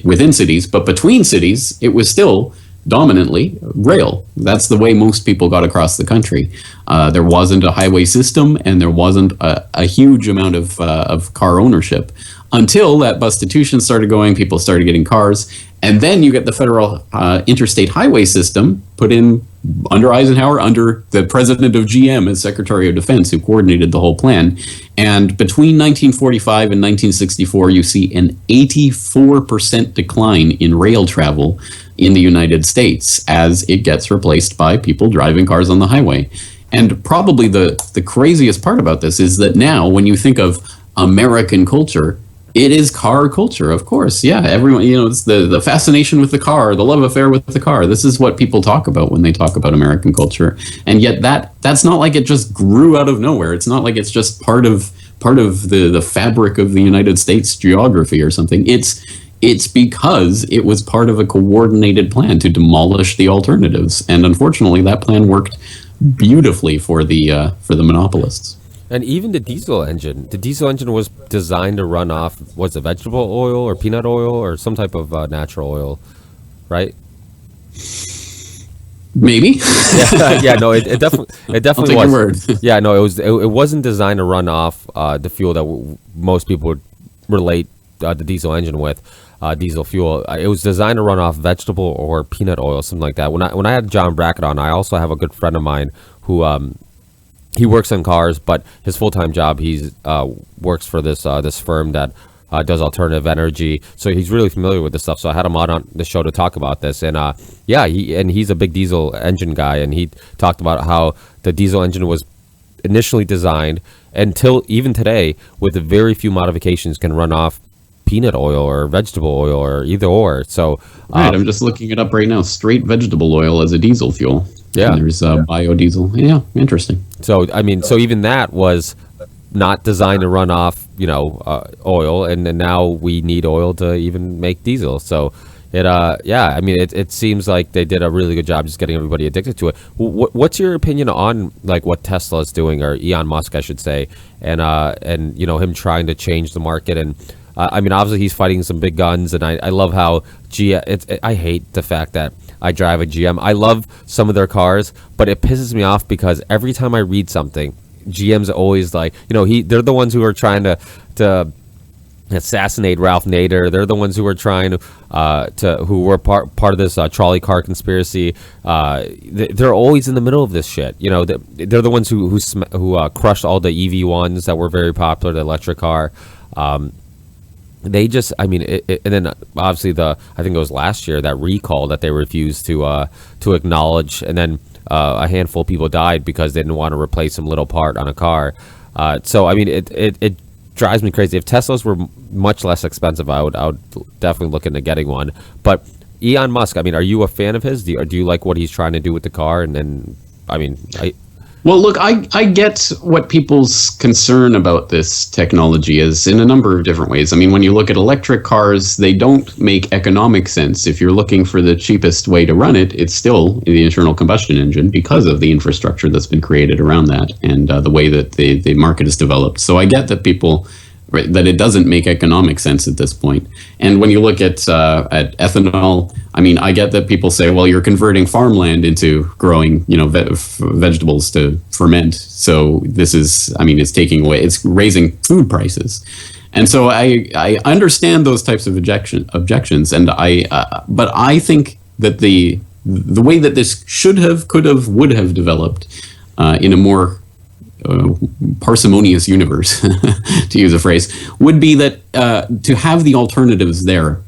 within cities, but between cities, it was still dominantly rail. That's the way most people got across the country. There wasn't a highway system, and there wasn't a huge amount of car ownership until that bustitution started going. People started getting cars, and then you get the federal interstate highway system put in under Eisenhower, under the president of GM as Secretary of Defense, who coordinated the whole plan. And between 1945 and 1964, you see an 84% decline in rail travel in the United States as it gets replaced by people driving cars on the highway. And probably the craziest part about this is that now, when you think of American culture, it is car culture, of course. Yeah, everyone, it's the fascination with the car, the love affair with the car. This is what people talk about when they talk about American culture. And yet that's not like it just grew out of nowhere. It's not like it's just part of the fabric of the United States geography or something. It's because it was part of a coordinated plan to demolish the alternatives. And unfortunately, that plan worked beautifully for the monopolists. And even the diesel engine was designed to run off, was it vegetable oil or peanut oil or some type of natural oil, right? Maybe. It definitely was. Your word. It wasn't designed to run off the fuel that most people would relate the diesel engine with, diesel fuel. It was designed to run off vegetable or peanut oil, something like that. When I had John Brackett on, I also have a good friend of mine who he works on cars, but his full-time job, he's works for this firm that does alternative energy. So he's really familiar with this stuff. So I had him on the show to talk about this. And he's a big diesel engine guy. And he talked about how the diesel engine was initially designed until even today, with very few modifications, can run off peanut oil or vegetable oil or either or. So right, I'm just looking it up right now. Straight vegetable oil as a diesel fuel. Yeah, and there's biodiesel. Yeah, interesting. So so even that was not designed to run off, oil, and now we need oil to even make diesel. So Yeah, I mean, it seems like they did a really good job just getting everybody addicted to it. What's your opinion on like what Tesla is doing, or Elon Musk, I should say, and you know, him trying to change the market? And I mean, obviously he's fighting some big guns, and I love how I hate the fact that I drive a GM. I love some of their cars, but it pisses me off because every time I read something, GM's always like, you know, they're the ones who are trying to assassinate Ralph Nader. They're the ones who were trying who were part of this trolley car conspiracy. They're always in the middle of this shit. You know, they're the ones who crushed all the EV ones that were very popular, the electric car. They just, I mean, and then obviously I think it was last year, that recall that they refused to acknowledge, and then a handful of people died because they didn't want to replace some little part on a car. So I mean, it drives me crazy. If Teslas were much less expensive, I would definitely look into getting one. But Elon Musk, I mean, are you a fan of his? Do you like what he's trying to do with the car? And I mean, Well, look, I get what people's concern about this technology is in a number of different ways. I mean, when you look at electric cars, they don't make economic sense. If you're looking for the cheapest way to run it, it's still the internal combustion engine because of the infrastructure that's been created around that and the way that the market is developed. So I get that that it doesn't make economic sense at this point. And when you look at ethanol, I mean, I get that people say, well, you're converting farmland into growing, you know, vegetables to ferment. So this is, I mean, it's raising food prices. And so I understand those types of objections. And but I think that the way that this should have, could have, would have developed in a more parsimonious universe, to use a phrase, would be that to have the alternatives there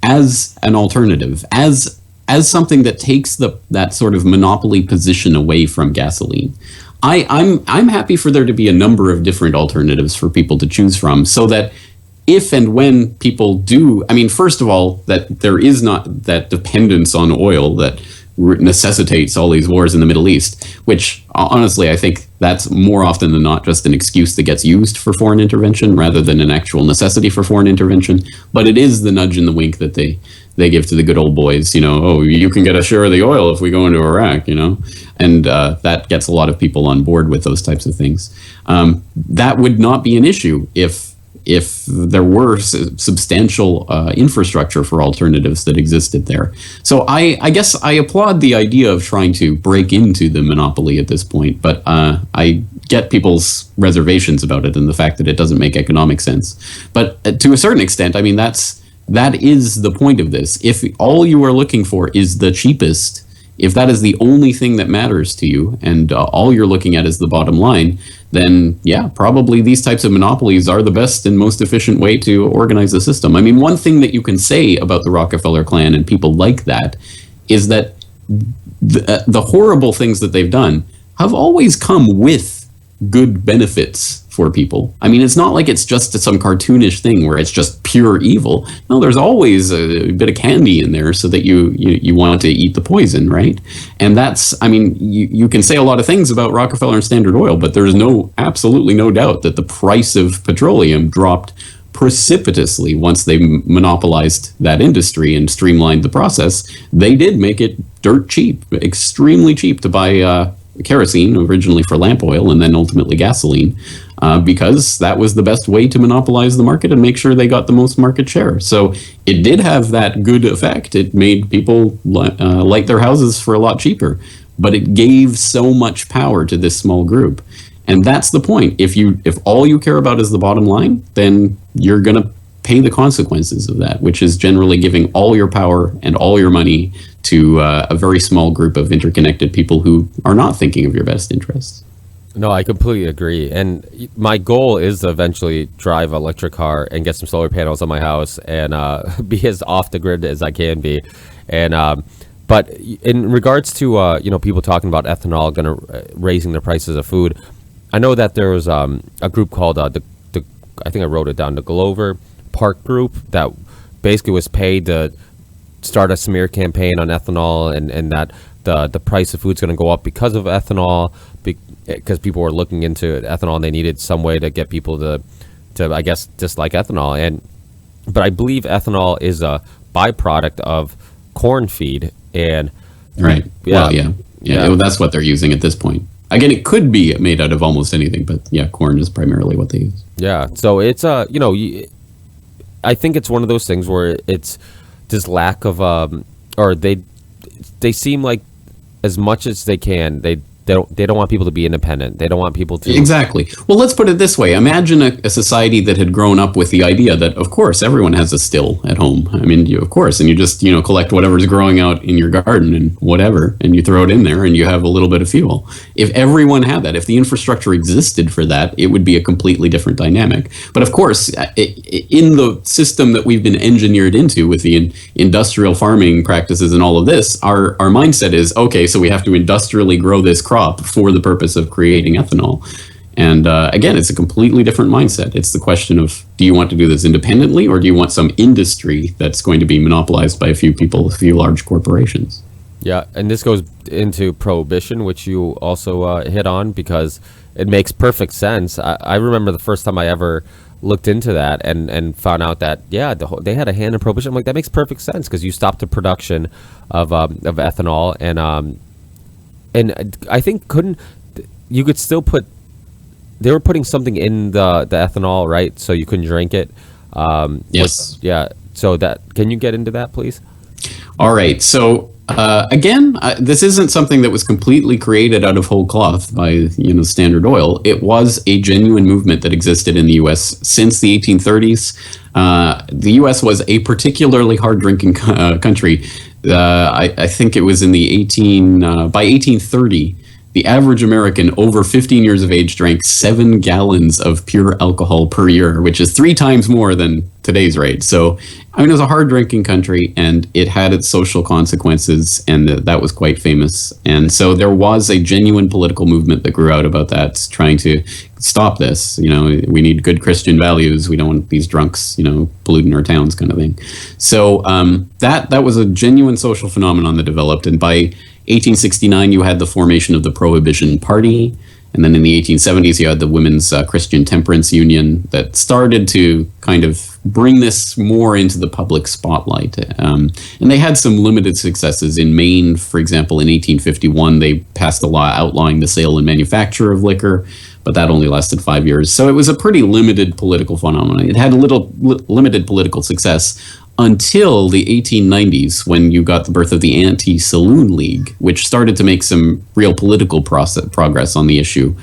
as an alternative, as something that takes that sort of monopoly position away from gasoline. I'm happy for there to be a number of different alternatives for people to choose from, so that if and when people do, I mean, first of all, that there is not that dependence on oil that necessitates all these wars in the Middle East, which honestly, I think that's more often than not just an excuse that gets used for foreign intervention rather than an actual necessity for foreign intervention. But it is the nudge and the wink that they give to the good old boys, you know, oh, you can get a share of the oil if we go into Iraq, you know, and that gets a lot of people on board with those types of things. That would not be an issue if there were substantial infrastructure for alternatives that existed there. So I guess I applaud the idea of trying to break into the monopoly at this point, but I get people's reservations about it and the fact that it doesn't make economic sense. But to a certain extent, I mean, that is the point of this. If all you are looking for is the cheapest, if that is the only thing that matters to you, and all you're looking at is the bottom line, then yeah, probably these types of monopolies are the best and most efficient way to organize the system. I mean, one thing that you can say about the Rockefeller clan and people like that is that the horrible things that they've done have always come with good benefits for people. I mean, it's not like it's just some cartoonish thing where it's just pure evil. No, there's always a bit of candy in there so that you want to eat the poison, right? And that's, I mean, you can say a lot of things about Rockefeller and Standard Oil, but there's absolutely no doubt that the price of petroleum dropped precipitously once they monopolized that industry and streamlined the process. They did make it dirt cheap, extremely cheap to buy kerosene, originally for lamp oil and then ultimately gasoline, because that was the best way to monopolize the market and make sure they got the most market share. So it did have that good effect. It made people light their houses for a lot cheaper, but it gave so much power to this small group. And that's the point. If all you care about is the bottom line, then you're going to pay the consequences of that, which is generally giving all your power and all your money to a very small group of interconnected people who are not thinking of your best interests. No, I completely agree. And my goal is to eventually drive an electric car and get some solar panels on my house and be as off the grid as I can be. And but in regards to people talking about ethanol raising the prices of food, I know that there was a group called I think I wrote it down, the Glover Park Group, that basically was paid to start a smear campaign on ethanol and that the price of food's going to go up because of ethanol, because people were looking into ethanol and they needed some way to get people to I guess dislike ethanol. But I believe ethanol is a byproduct of corn feed. And Right. Yeah. Well, yeah. Well, that's what they're using at this point. Again, it could be made out of almost anything, but yeah, corn is primarily what they use. yeah, so it's I think it's one of those things where it's this lack of or they seem like as much as they can they don't want people to be independent. They don't want people to Exactly. Well, let's put it this way. Imagine a society that had grown up with the idea that, of course, everyone has a still at home. I mean, of course, and you just, collect whatever's growing out in your garden and whatever, and you throw it in there and you have a little bit of fuel. If everyone had that, if the infrastructure existed for that, it would be a completely different dynamic. But of course, in the system that we've been engineered into with the industrial farming practices and all of this, our mindset is, okay, so we have to industrially grow this crop for the purpose of creating ethanol. And again, it's a completely different mindset. It's the question of, do you want to do this independently, or do you want some industry that's going to be monopolized by a few people, a few large corporations? Yeah, and this goes into prohibition, which you also hit on, because it makes perfect sense. I remember the first time I ever looked into that and found out that, they had a hand in prohibition. I'm like, that makes perfect sense, because you stopped the production of ethanol, and I think you could still put, they were putting something in the ethanol, right? So you couldn't drink it. Yes. So can you get into that, please? All right. So again, this isn't something that was completely created out of whole cloth by Standard Oil. It was a genuine movement that existed in the U.S. since the 1830s. The U.S. was a particularly hard drinking country. I think it was in by 1830, the average American over 15 years of age drank 7 gallons of pure alcohol per year, which is 3 times more than today's rate. So, it was a hard drinking country, and it had its social consequences, and that was quite famous. And so there was a genuine political movement that grew out about that, trying to stop this. We need good Christian values. We don't want these drunks, polluting our towns, kind of thing. So that was a genuine social phenomenon that developed. And by 1869, you had the formation of the Prohibition Party. And then in the 1870s, you had the Women's Christian Temperance Union that started to kind of bring this more into the public spotlight. And they had some limited successes. In Maine, for example, in 1851, they passed a law outlawing the sale and manufacture of liquor, but that only lasted 5 years. So it was a pretty limited political phenomenon. It had a limited political success until the 1890s, when you got the birth of the Anti-Saloon League, which started to make some real political progress on the issue.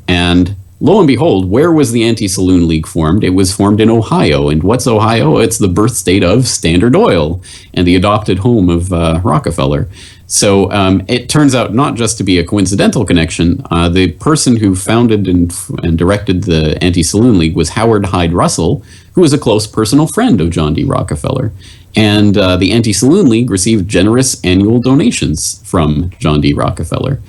And lo and behold, where was the Anti-Saloon League formed? It was formed in Ohio. And what's Ohio? It's the birth state of Standard Oil and the adopted home of Rockefeller. So it turns out not just to be a coincidental connection. The person who founded and directed the Anti-Saloon League was Howard Hyde Russell, who was a close personal friend of John D. Rockefeller. And the Anti-Saloon League received generous annual donations from John D. Rockefeller.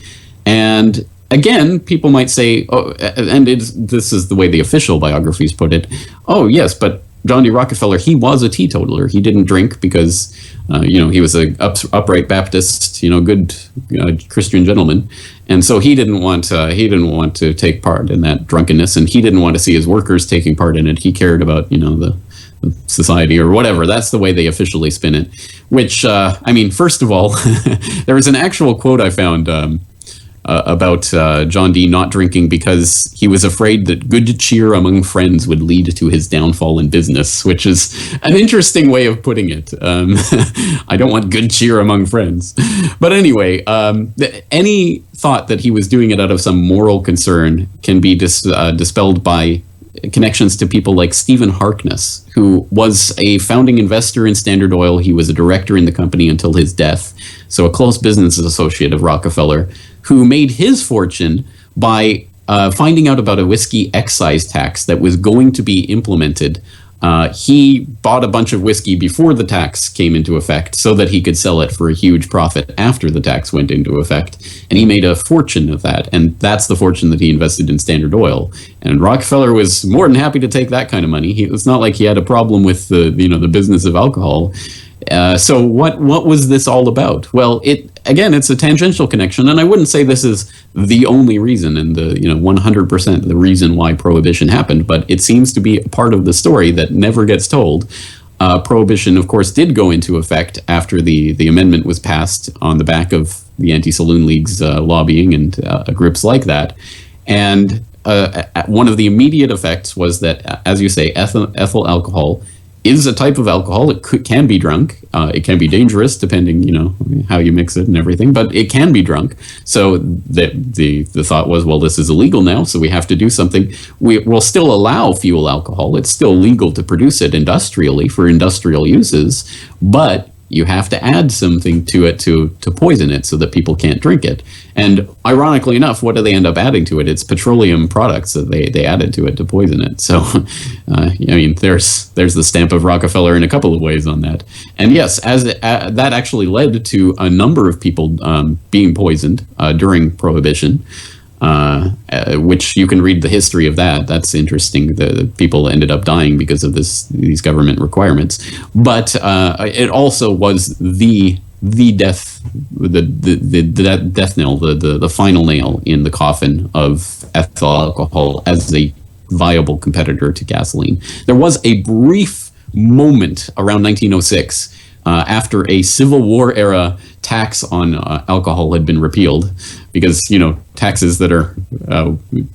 And again, people might say, this is the way the official biographies put it, oh, yes, but John D. Rockefeller, he was a teetotaler. He didn't drink because, he was an upright Baptist, good Christian gentleman, and so he didn't want to take part in that drunkenness, and he didn't want to see his workers taking part in it. He cared about, the society or whatever. That's the way they officially spin it. Which, first of all, there was an actual quote I found about John D. not drinking because he was afraid that good cheer among friends would lead to his downfall in business, which is an interesting way of putting it. I don't want good cheer among friends. But anyway, any thought that he was doing it out of some moral concern can be dispelled by connections to people like Stephen Harkness, who was a founding investor in Standard Oil. He was a director in the company until his death, so a close business associate of Rockefeller, who made his fortune by finding out about a whiskey excise tax that was going to be implemented. He bought a bunch of whiskey before the tax came into effect so that he could sell it for a huge profit after the tax went into effect. And he made a fortune of that. And that's the fortune that he invested in Standard Oil. And Rockefeller was more than happy to take that kind of money. It's not like he had a problem with the business of alcohol. So what was this all about? Well, it's a tangential connection, and I wouldn't say this is the only reason and the 100% the reason why Prohibition happened, but it seems to be a part of the story that never gets told. Prohibition, of course, did go into effect after the amendment was passed on the back of the Anti-Saloon League's lobbying and groups like that. And one of the immediate effects was that, as you say, ethyl alcohol is a type of alcohol. It can be drunk. It can be dangerous depending, how you mix it and everything, but it can be drunk. So the thought was, well, this is illegal now, so we have to do something. We'll still allow fuel alcohol. It's still legal to produce it industrially for industrial uses, but you have to add something to it to poison it so that people can't drink it. And ironically enough, what do they end up adding to it? It's petroleum products that they added to it to poison it. So, there's the stamp of Rockefeller in a couple of ways on that. And yes, that actually led to a number of people being poisoned during Prohibition. Which you can read the history of that. That's interesting. The people ended up dying because of these government requirements. But it also was the death nail, the final nail in the coffin of ethyl alcohol as a viable competitor to gasoline. There was a brief moment around 1906 after a Civil War era tax on alcohol had been repealed, because taxes that are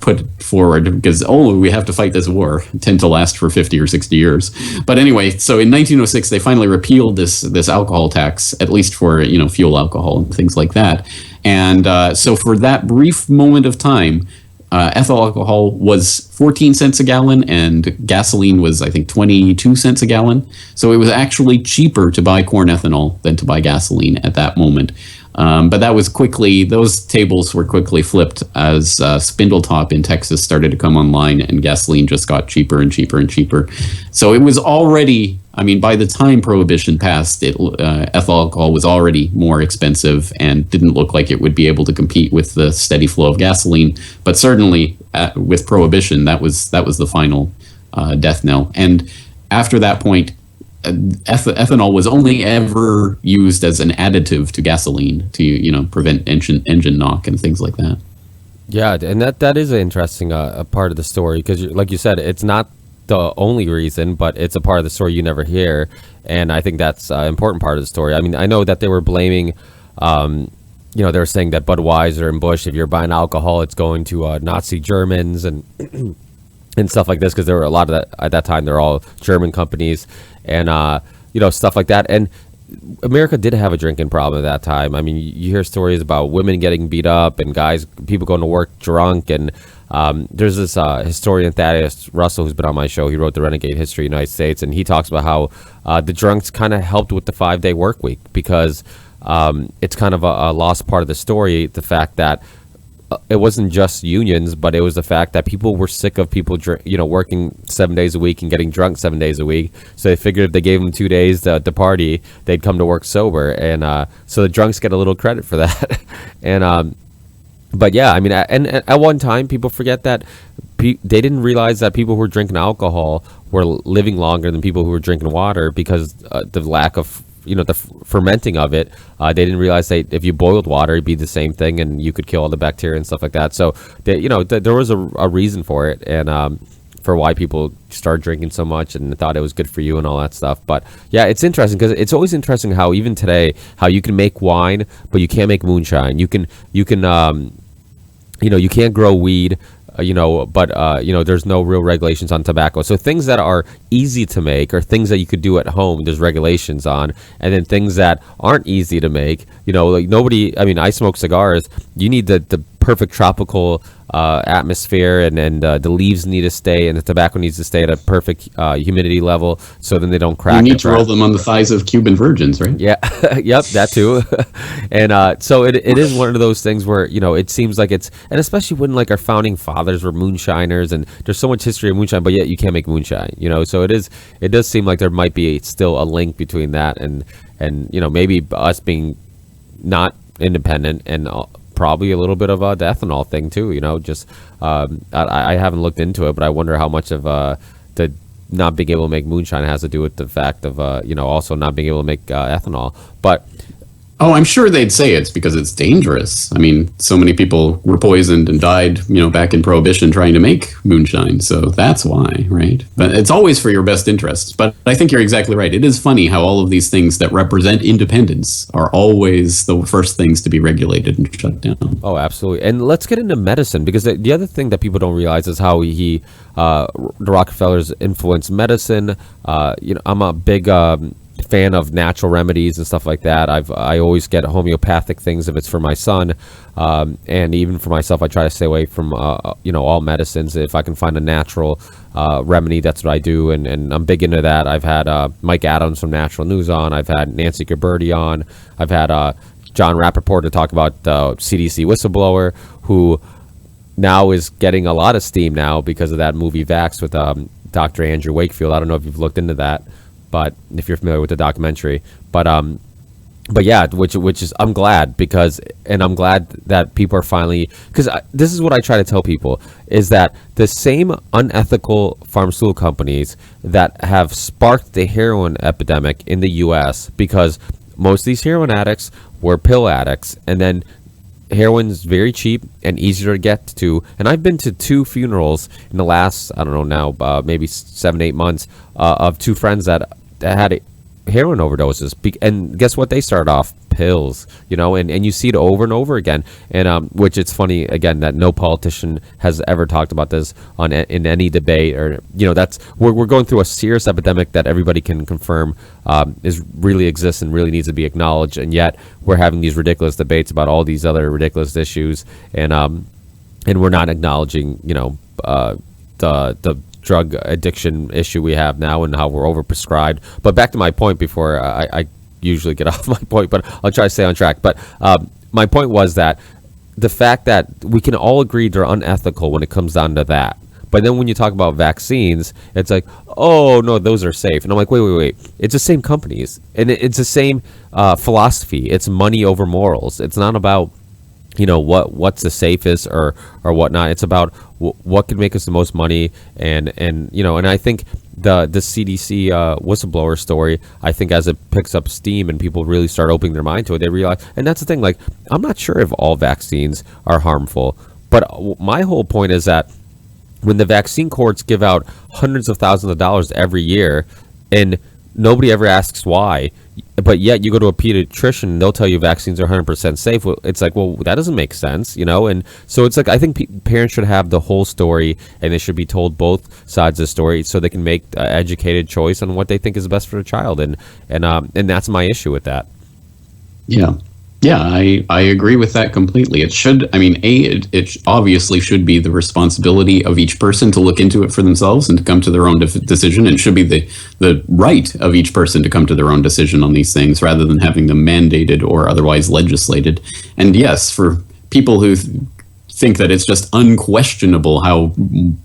put forward because we have to fight this war tend to last for 50 or 60 years. But anyway, so in 1906 they finally repealed this alcohol tax, at least for fuel alcohol and things like that. And so for that brief moment of time, ethyl alcohol was 14 cents a gallon and gasoline was, I think, 22 cents a gallon. So it was actually cheaper to buy corn ethanol than to buy gasoline at that moment. But those tables were quickly flipped as Spindletop in Texas started to come online and gasoline just got cheaper and cheaper and cheaper. So it was already, by the time Prohibition passed, ethyl alcohol was already more expensive and didn't look like it would be able to compete with the steady flow of gasoline. But certainly with Prohibition, that was the final death knell. And after that point, ethanol was only ever used as an additive to gasoline to prevent engine knock and things like that. Yeah, and that is an interesting part of the story, because like you said, it's not the only reason, but it's a part of the story you never hear, and I think that's an important part of the story. I know that they were blaming they were saying that Budweiser and Busch, if you're buying alcohol, it's going to Nazi Germans and and stuff like this, because there were a lot of that at that time. They're all German companies and stuff like that. And America did have a drinking problem at that time. You hear stories about women getting beat up and people going to work drunk. And there's this historian, Thaddeus Russell, who's been on my show. He wrote The Renegade History of the United States, and he talks about how the drunks kind of helped with the 5-day work week, because it's kind of a lost part of the story, the fact that it wasn't just unions, but it was the fact that people were sick of people, working 7 days a week and getting drunk 7 days a week. So they figured if they gave them 2 days to party, they'd come to work sober. And so the drunks get a little credit for that. And but yeah, and at one time, people forget that they didn't realize that people who were drinking alcohol were living longer than people who were drinking water, because the lack of the fermenting of it. They didn't realize that if you boiled water, it'd be the same thing, and you could kill all the bacteria and stuff like that. So there was a reason for it, and for why people started drinking so much and thought it was good for you and all that stuff. But yeah, it's interesting, because it's always interesting how even today, how you can make wine, but you can't make moonshine. You can't grow weed. There's no real regulations on tobacco. So things that are easy to make, or things that you could do at home, there's regulations on. And then things that aren't easy to make, I smoke cigars. You need the perfect tropical atmosphere, and the leaves need to stay, and the tobacco needs to stay at a perfect humidity level, so then they don't crack. You need to roll them on the thighs of Cuban virgins, right? Yeah, yep, that too. And so it is one of those things where it seems like it's, and especially when like our founding fathers were moonshiners, and there's so much history of moonshine, but yet you can't make moonshine. So it does seem like there might be still a link between that and maybe us being not independent, and probably a little bit of the ethanol thing too. I haven't looked into it, but I wonder how much of the not being able to make moonshine has to do with the fact of also not being able to make ethanol. But Oh, I'm sure they'd say it's because it's dangerous. I mean, so many people were poisoned and died, back in Prohibition trying to make moonshine. So that's why, right? But it's always for your best interests. But I think you're exactly right. It is funny how all of these things that represent independence are always the first things to be regulated and shut down. Oh, absolutely. And let's get into medicine, because the other thing that people don't realize is how the Rockefellers influenced medicine. I'm a big fan of natural remedies and stuff like that. I always get homeopathic things if it's for my son, and even for myself, I try to stay away from all medicines. If I can find a natural remedy, that's what I do, and I'm big into that. I've had Mike Adams from Natural News on. I've had Nancy Gabberty on. I've had John Rappaport to talk about CDC whistleblower, who now is getting a lot of steam now because of that movie Vax with Dr. Andrew Wakefield. I don't know if you've looked into that, but if you're familiar with the documentary, but yeah, which is, I'm glad, and I'm glad that people are finally, because this is what I try to tell people, is that the same unethical pharmaceutical companies that have sparked the heroin epidemic in the U.S., because most of these heroin addicts were pill addicts, and then heroin's very cheap and easier to get to. And I've been to 2 funerals in the last, I don't know now, maybe 7-8 months, of 2 friends that had heroin overdoses. And guess what? They started off pills, and you see it over and over again. And which it's funny, again, that no politician has ever talked about this in any debate, or that's we're going through a serious epidemic that everybody can confirm is really exists and really needs to be acknowledged, and yet we're having these ridiculous debates about all these other ridiculous issues, and we're not acknowledging the drug addiction issue we have now and how we're overprescribed. But back to my point before I usually get off my point, but I'll try to stay on track. But my point was that the fact that we can all agree they're unethical when it comes down to that. But then when you talk about vaccines, it's like, oh, no, those are safe. And I'm like, wait. It's the same companies. And it's the same philosophy. It's money over morals. It's not about what's the safest or whatnot. It's about what can make us the most money, and I think the CDC whistleblower story, I think as it picks up steam and people really start opening their mind to it, they realize. And that's the thing, like, I'm not sure if all vaccines are harmful, but my whole point is that when the vaccine courts give out hundreds of thousands of dollars every year and nobody ever asks why, but yet you go to a pediatrician and they'll tell you vaccines are 100% safe. Well, it's like, well, that doesn't make sense, and so it's like, I think parents should have the whole story, and they should be told both sides of the story so they can make an educated choice on what they think is best for their child, and that's my issue with that. Yeah, I agree with that completely. It should, it obviously should be the responsibility of each person to look into it for themselves and to come to their own decision. And it should be the right of each person to come to their own decision on these things rather than having them mandated or otherwise legislated. And yes, for people who think that it's just unquestionable how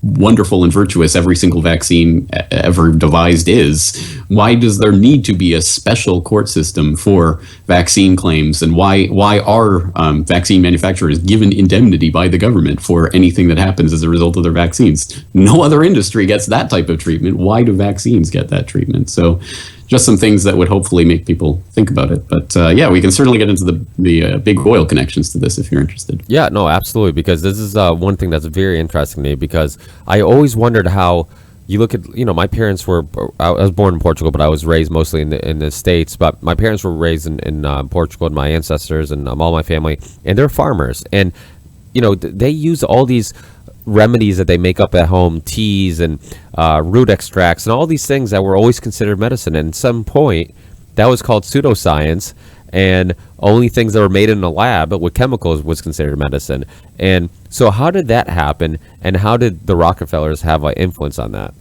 wonderful and virtuous every single vaccine ever devised is, why does there need to be a special court system for vaccine claims, and why are vaccine manufacturers given indemnity by the government for anything that happens as a result of their vaccines? No other industry gets that type of treatment. Why do vaccines get that treatment? So just some things that would hopefully make people think about it. But yeah, we can certainly get into the big oil connections to this if you're interested. Yeah, no, absolutely, because this is one thing that's very interesting to me, because I always wondered how you look at, my parents were, I was born in Portugal, but I was raised mostly in the States, but my parents were raised in Portugal, and my ancestors and all my family, and they're farmers, and they use all these remedies that they make up at home, teas and root extracts and all these things that were always considered medicine. And at some point, that was called pseudoscience, and only things that were made in a lab with chemicals was considered medicine. And so how did that happen, and how did the Rockefellers have an influence on that?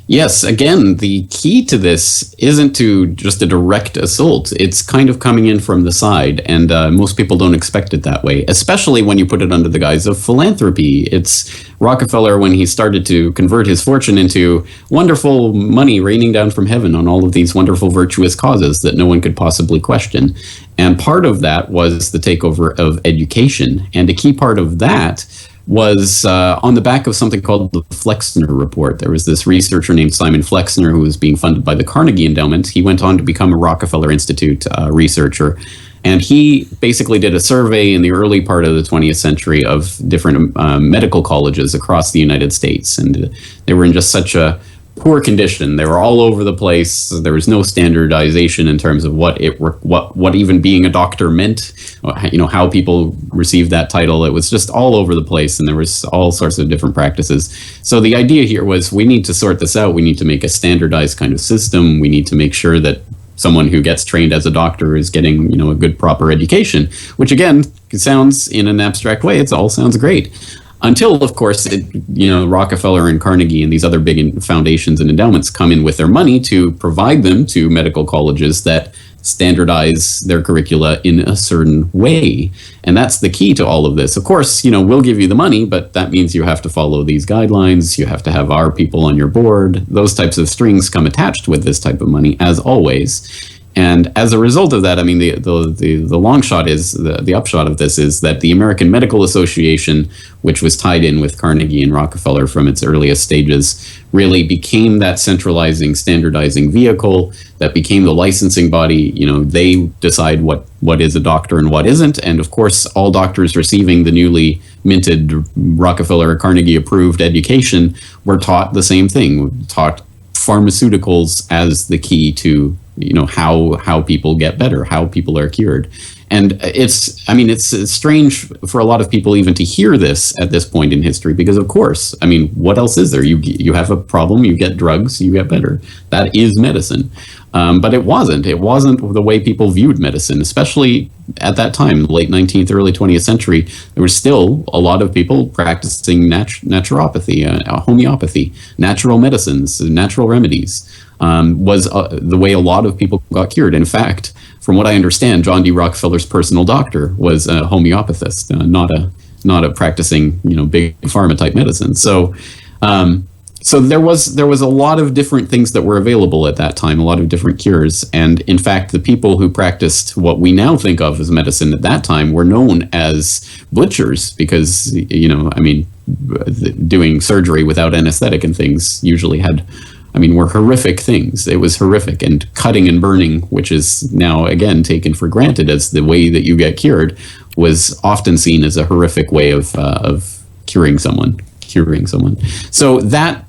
Yes, again, the key to this isn't to just a direct assault. It's kind of coming in from the side, and most people don't expect it that way, especially when you put it under the guise of philanthropy. It's Rockefeller, when he started to convert his fortune into wonderful money raining down from heaven on all of these wonderful virtuous causes that no one could possibly question. And part of that was the takeover of education. And a key part of that was on the back of something called the Flexner Report. There was this researcher named Simon Flexner who was being funded by the Carnegie Endowment. He went on to become a Rockefeller Institute researcher. And he basically did a survey in the early part of the 20th century of different medical colleges across the United States. And they were in just such a poor condition. They were all over the place. There was no standardization in terms of what even being a doctor meant, how people received that title. It was just all over the place, and there was all sorts of different practices. So the idea here was, we need to sort this out. We need to make a standardized kind of system. We need to make sure that someone who gets trained as a doctor is getting, a good proper education, which again sounds, in an abstract way, it all sounds great. Until, of course, Rockefeller and Carnegie and these other big foundations and endowments come in with their money to provide them to medical colleges that standardize their curricula in a certain way. And that's the key to all of this. Of course, we'll give you the money, but that means you have to follow these guidelines. You have to have our people on your board. Those types of strings come attached with this type of money, as always. And as a result of that, the long shot is, the upshot of this is that the American Medical Association, which was tied in with Carnegie and Rockefeller from its earliest stages, really became that centralizing, standardizing vehicle that became the licensing body. They decide what is a doctor and what isn't. And of course, all doctors receiving the newly minted Rockefeller or Carnegie approved education were taught the same thing, taught pharmaceuticals as the key to how people get better, how people are cured. And it's strange for a lot of people even to hear this at this point in history, because of course, what else is there? You have a problem, you get drugs, you get better. That is medicine. But it wasn't the way people viewed medicine, especially at that time, late 19th, early 20th century. There were still a lot of people practicing naturopathy, homeopathy, natural medicines, natural remedies. Was the way a lot of people got cured. In fact, from what I understand, John D. Rockefeller's personal doctor was a homeopathist, not a practicing, big pharma type medicine. So there was a lot of different things that were available at that time, a lot of different cures. And in fact, the people who practiced what we now think of as medicine at that time were known as butchers, because, doing surgery without anesthetic and things usually were horrific things. It was horrific. And cutting and burning, which is now, again, taken for granted as the way that you get cured, was often seen as a horrific way of curing someone. So that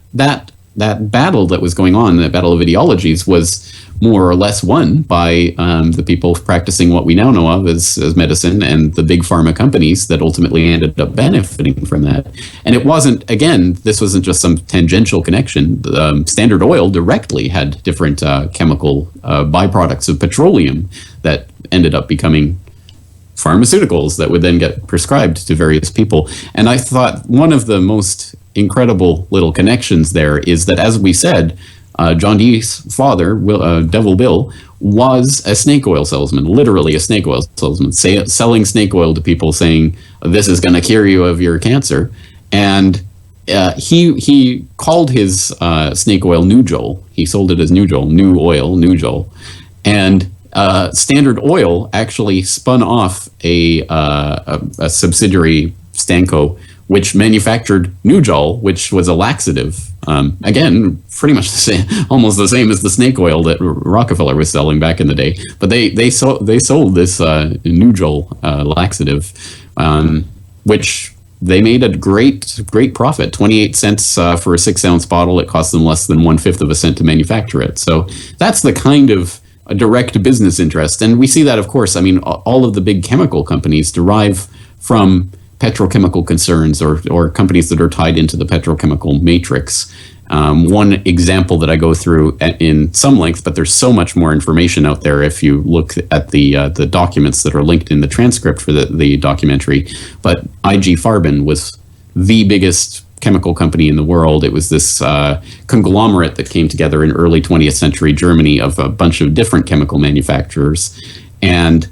battle that was going on, that battle of ideologies, was more or less won by the people practicing what we now know of as medicine, and the big pharma companies that ultimately ended up benefiting from that. And it wasn't, again, this wasn't just some tangential connection. Standard Oil directly had different chemical byproducts of petroleum that ended up becoming pharmaceuticals that would then get prescribed to various people. And I thought one of the most incredible little connections there is that, as we said, John Dee's father, Devil Bill, was a snake oil salesman, literally a snake oil salesman, selling snake oil to people, saying, this is going to cure you of your cancer. And he called his snake oil Nujol. He sold it as Nujol, new oil, Nujol. And Standard Oil actually spun off a subsidiary, Stanco, which manufactured Nujol, which was a laxative. Again, pretty much the same, almost the same as the snake oil that Rockefeller was selling back in the day. But they sold this Nujol laxative, which they made a great profit. 28 cents for a 6-ounce bottle. It cost them less than 1/5 of a cent to manufacture it. So that's the kind of a direct business interest. And we see that, of course, all of the big chemical companies derive from petrochemical concerns or companies that are tied into the petrochemical matrix. One example that I go through in some length, but there's so much more information out there if you look at the documents that are linked in the transcript for the documentary. But IG Farben was the biggest chemical company in the world. It was this conglomerate that came together in early 20th century Germany of a bunch of different chemical manufacturers. And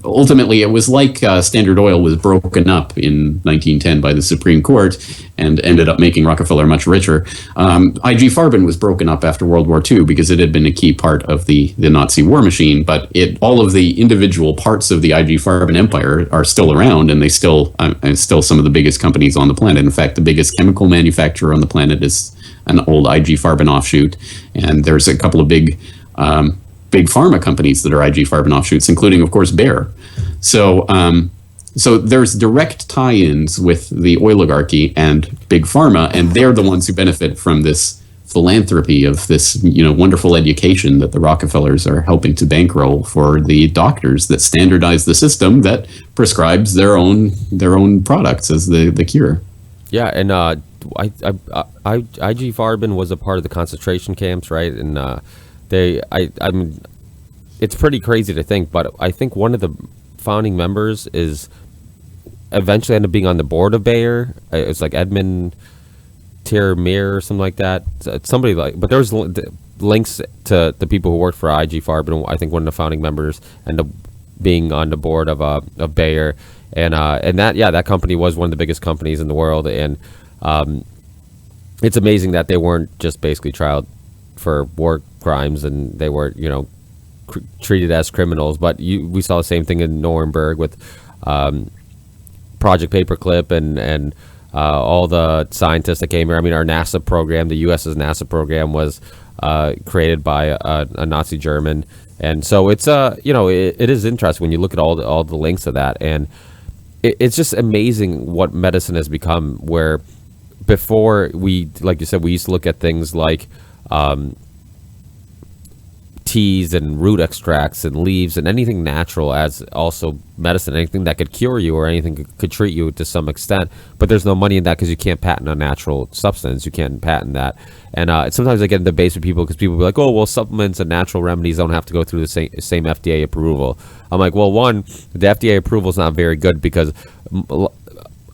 ultimately, it was like Standard Oil was broken up in 1910 by the Supreme Court and ended up making Rockefeller much richer. IG Farben was broken up after World War II because it had been a key part of the Nazi war machine, but all of the individual parts of the IG Farben empire are still around, and they still some of the biggest companies on the planet. In fact, the biggest chemical manufacturer on the planet is an old IG Farben offshoot, and there's a couple of big big pharma companies that are IG Farben offshoots, including, of course, Bayer. So, so there's direct tie-ins with the oligarchy and big pharma, and they're the ones who benefit from this philanthropy of this, wonderful education that the Rockefellers are helping to bankroll for the doctors that standardize the system that prescribes their own products as the cure. Yeah, and IG Farben was a part of the concentration camps, right? And I mean, it's pretty crazy to think, but I think one of the founding members is eventually ended up being on the board of Bayer. It's like Edmund Mir or something like that. It's somebody but there's links to the people who worked for IG Farben. I think one of the founding members ended up being on the board of Bayer, and that company was one of the biggest companies in the world, and it's amazing that they weren't just basically tried for war crimes and they were treated as criminals. But we saw the same thing in Nuremberg with Project Paperclip and all the scientists that came here. I mean, our NASA program, the U.S.'s NASA program, was created by a Nazi German, and so it's it is interesting when you look at all the links to that, and it's just amazing what medicine has become. Where before like you said, we used to look at things like teas and root extracts and leaves and anything natural as also medicine, anything that could cure you or anything could treat you to some extent. But there's no money in that because you can't patent a natural substance. You can't patent that. And sometimes I get in debates with people because people be like, oh, well, supplements and natural remedies don't have to go through the same FDA approval. I'm like, well, one, the FDA approval is not very good because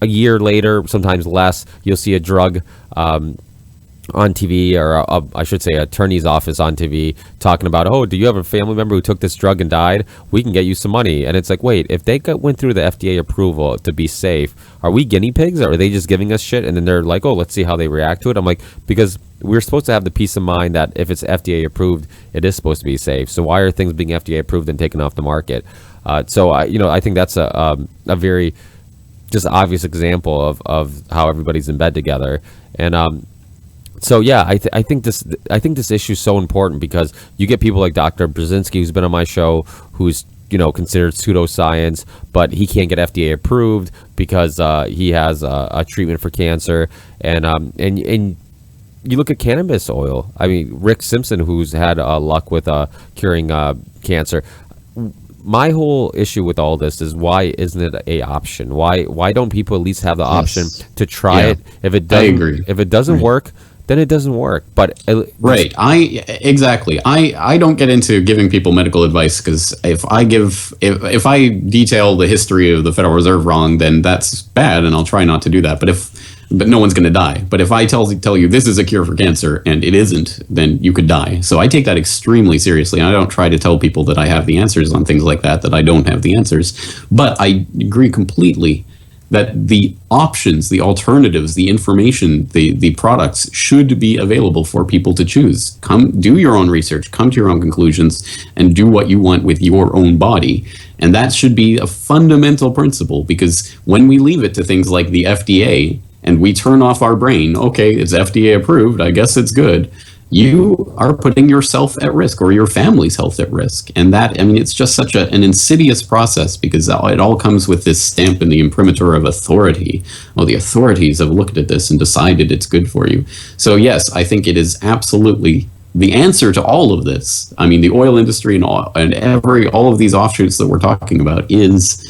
a year later, sometimes less, you'll see a drug on TV, or I should say attorney's office on TV talking about, oh, do you have a family member who took this drug and died? We can get you some money. And it's like, wait, if they went through the FDA approval to be safe, are we guinea pigs, or are they just giving us shit? And then they're like, oh, let's see how they react to it. I'm like, because we're supposed to have the peace of mind that if it's FDA approved, it is supposed to be safe. So why are things being FDA approved and taken off the market? So I think that's a very just obvious example of how everybody's in bed together. And so yeah, I think this issue is so important because you get people like Dr. Brzezinski, who's been on my show, who's considered pseudoscience, but he can't get FDA approved because he has a treatment for cancer, and you look at cannabis oil. I mean, Rick Simpson, who's had luck with curing cancer. My whole issue with all this is, why isn't it a option? Why don't people at least have the option to try it? If it doesn't, I agree. If it doesn't work, then it doesn't work. But right, I don't get into giving people medical advice, because if I detail the history of the Federal Reserve wrong, then that's bad, and I'll try not to do that. But no one's going to die. But if I tell you this is a cure for cancer and it isn't, then you could die. So I take that extremely seriously. I don't try to tell people that I have the answers on things like that I don't have the answers. But I agree completely that the options, the alternatives, the information, the products should be available for people to choose. Come do your own research, come to your own conclusions, and do what you want with your own body. And that should be a fundamental principle, because when we leave it to things like the FDA and we turn off our brain, okay, it's FDA approved, I guess it's good, you are putting yourself at risk, or your family's health at risk. And that, I mean, it's just such an insidious process, because it all comes with this stamp and the imprimatur of authority. Well, the authorities have looked at this and decided it's good for you. So yes, I think it is absolutely the answer to all of this. I mean, the oil industry and all of these offshoots that we're talking about is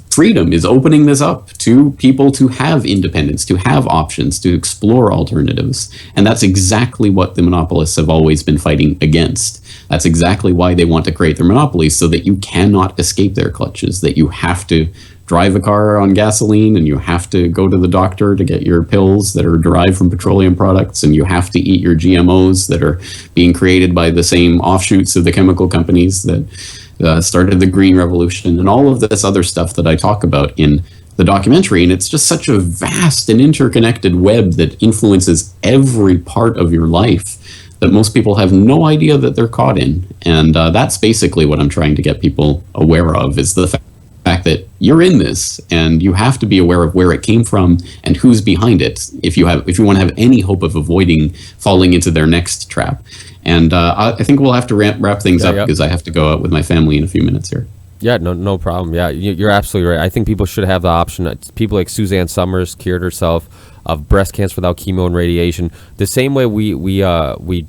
freedom, is opening this up to people to have independence, to have options, to explore alternatives. And that's exactly what the monopolists have always been fighting against. That's exactly why they want to create their monopolies, so that you cannot escape their clutches, that you have to drive a car on gasoline, and you have to go to the doctor to get your pills that are derived from petroleum products, and you have to eat your GMOs that are being created by the same offshoots of the chemical companies that started the Green Revolution, and all of this other stuff that I talk about in the documentary. And it's just such a vast and interconnected web that influences every part of your life that most people have no idea that they're caught in. And that's basically what I'm trying to get people aware of, is the fact that you're in this and you have to be aware of where it came from and who's behind it if you want to have any hope of avoiding falling into their next trap. And I think we'll have to wrap things up because I have to go out with my family in a few minutes here. Yeah, no problem. Yeah, you're absolutely right. I think people should have the option. People like Suzanne Summers cured herself of breast cancer without chemo and radiation. The same way we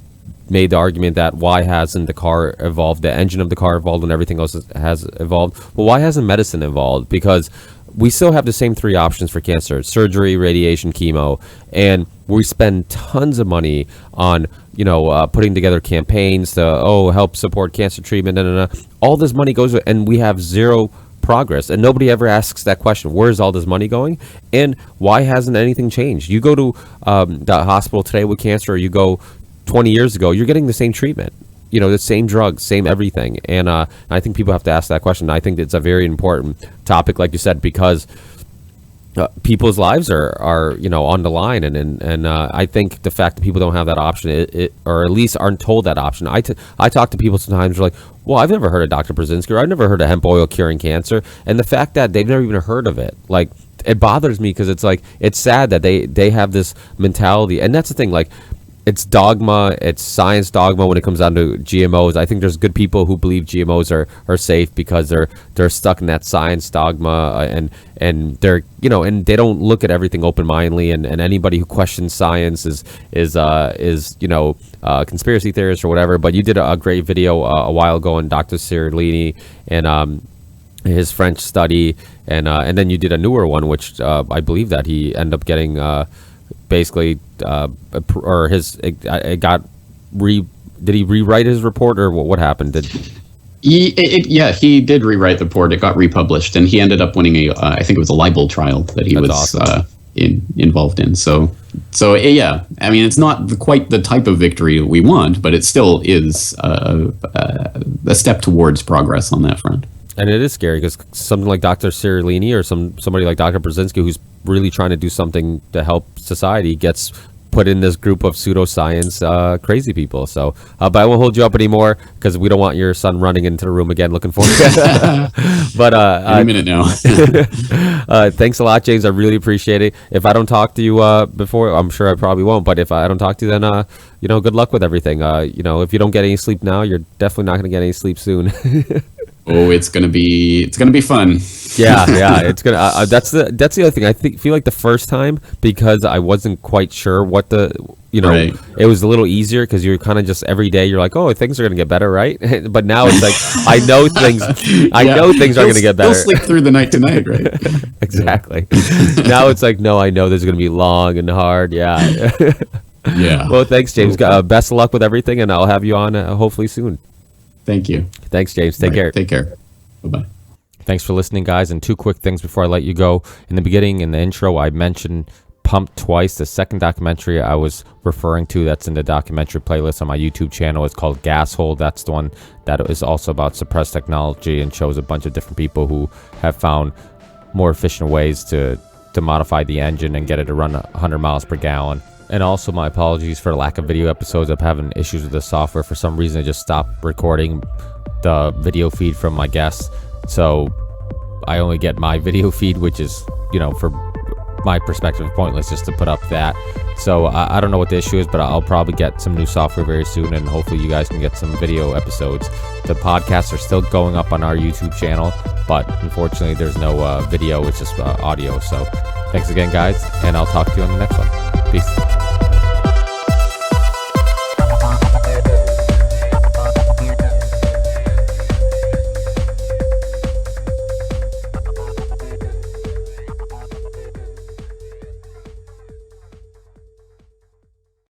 made the argument that why hasn't the car evolved, the engine of the car evolved, and everything else has evolved. Well, why hasn't medicine evolved? Because we still have the same three options for cancer: surgery, radiation, chemo, and we spend tons of money on putting together campaigns to help support cancer treatment. All this money goes, and we have zero progress, and nobody ever asks that question: where's all this money going, and why hasn't anything changed? You go to the hospital today with cancer, or you go 20 years ago, you're getting the same treatment, the same drugs, same everything. And I think people have to ask that question. I think it's a very important topic, like you said, because people's lives are on the line, and I think the fact that people don't have that option, or at least aren't told that option. I talk to people sometimes who are like, well, I've never heard of Dr. Brzezinski, or I've never heard of hemp oil curing cancer, and the fact that they've never even heard of it, like, it bothers me, because it's like, it's sad that they have this mentality. And that's the thing, like, it's dogma, it's science dogma when it comes down to GMOs. I think there's good people who believe GMOs are safe because they're stuck in that science dogma, and they're and they don't look at everything open-mindedly, and anybody who questions science is conspiracy theorist or whatever. But you did a great video a while ago on Dr. Cirilini and his French study, and then you did a newer one, which I believe that he ended up getting basically or it got did he rewrite his report, or what happened? He did rewrite the report. It got republished, and he ended up winning I think it was a libel trial that he That's was awesome. involved in. So yeah, I mean, it's not quite the type of victory we want, but it still is a step towards progress on that front. And it is scary because something like Dr. Cirilini or somebody like Dr. Brzezinski, who's really trying to do something to help society, gets put in this group of pseudoscience crazy people. So, but I won't hold you up anymore because we don't want your son running into the room again looking for you. But any minute now. Thanks a lot, James. I really appreciate it. If I don't talk to you before, I'm sure I probably won't. But if I don't talk to you, then good luck with everything. If you don't get any sleep now, you're definitely not going to get any sleep soon. Oh, it's gonna be fun. Yeah, it's gonna. That's the other thing. I feel like the first time, because I wasn't quite sure what Right. It was a little easier because you're kind of just every day you're like, oh, things are gonna get better, right? But now it's like I know things. I know things are gonna get better. You'll sleep through the night tonight, right? Exactly. Now it's like, no, I know this is gonna be long and hard. Yeah. Yeah. Well, thanks, James. Best of luck with everything, and I'll have you on hopefully soon. Thank you. Thanks, James. Take care. Take care. Bye-bye. Thanks for listening, guys. And two quick things before I let you go. In the beginning, in the intro, I mentioned Pumped Twice, the second documentary I was referring to that's in the documentary playlist on my YouTube channel. It's called Gashole. That's the one that is also about suppressed technology and shows a bunch of different people who have found more efficient ways to modify the engine and get it to run 100 miles per gallon. And also, my apologies for the lack of video episodes. I'm having issues with the software. For some reason, I just stopped recording the video feed from my guests. So I only get my video feed, which is, for my perspective, pointless just to put up that. So I don't know what the issue is, but I'll probably get some new software very soon, and hopefully you guys can get some video episodes. The podcasts are still going up on our YouTube channel, but unfortunately there's no video. It's just audio. So thanks again, guys, and I'll talk to you on the next one. Peace.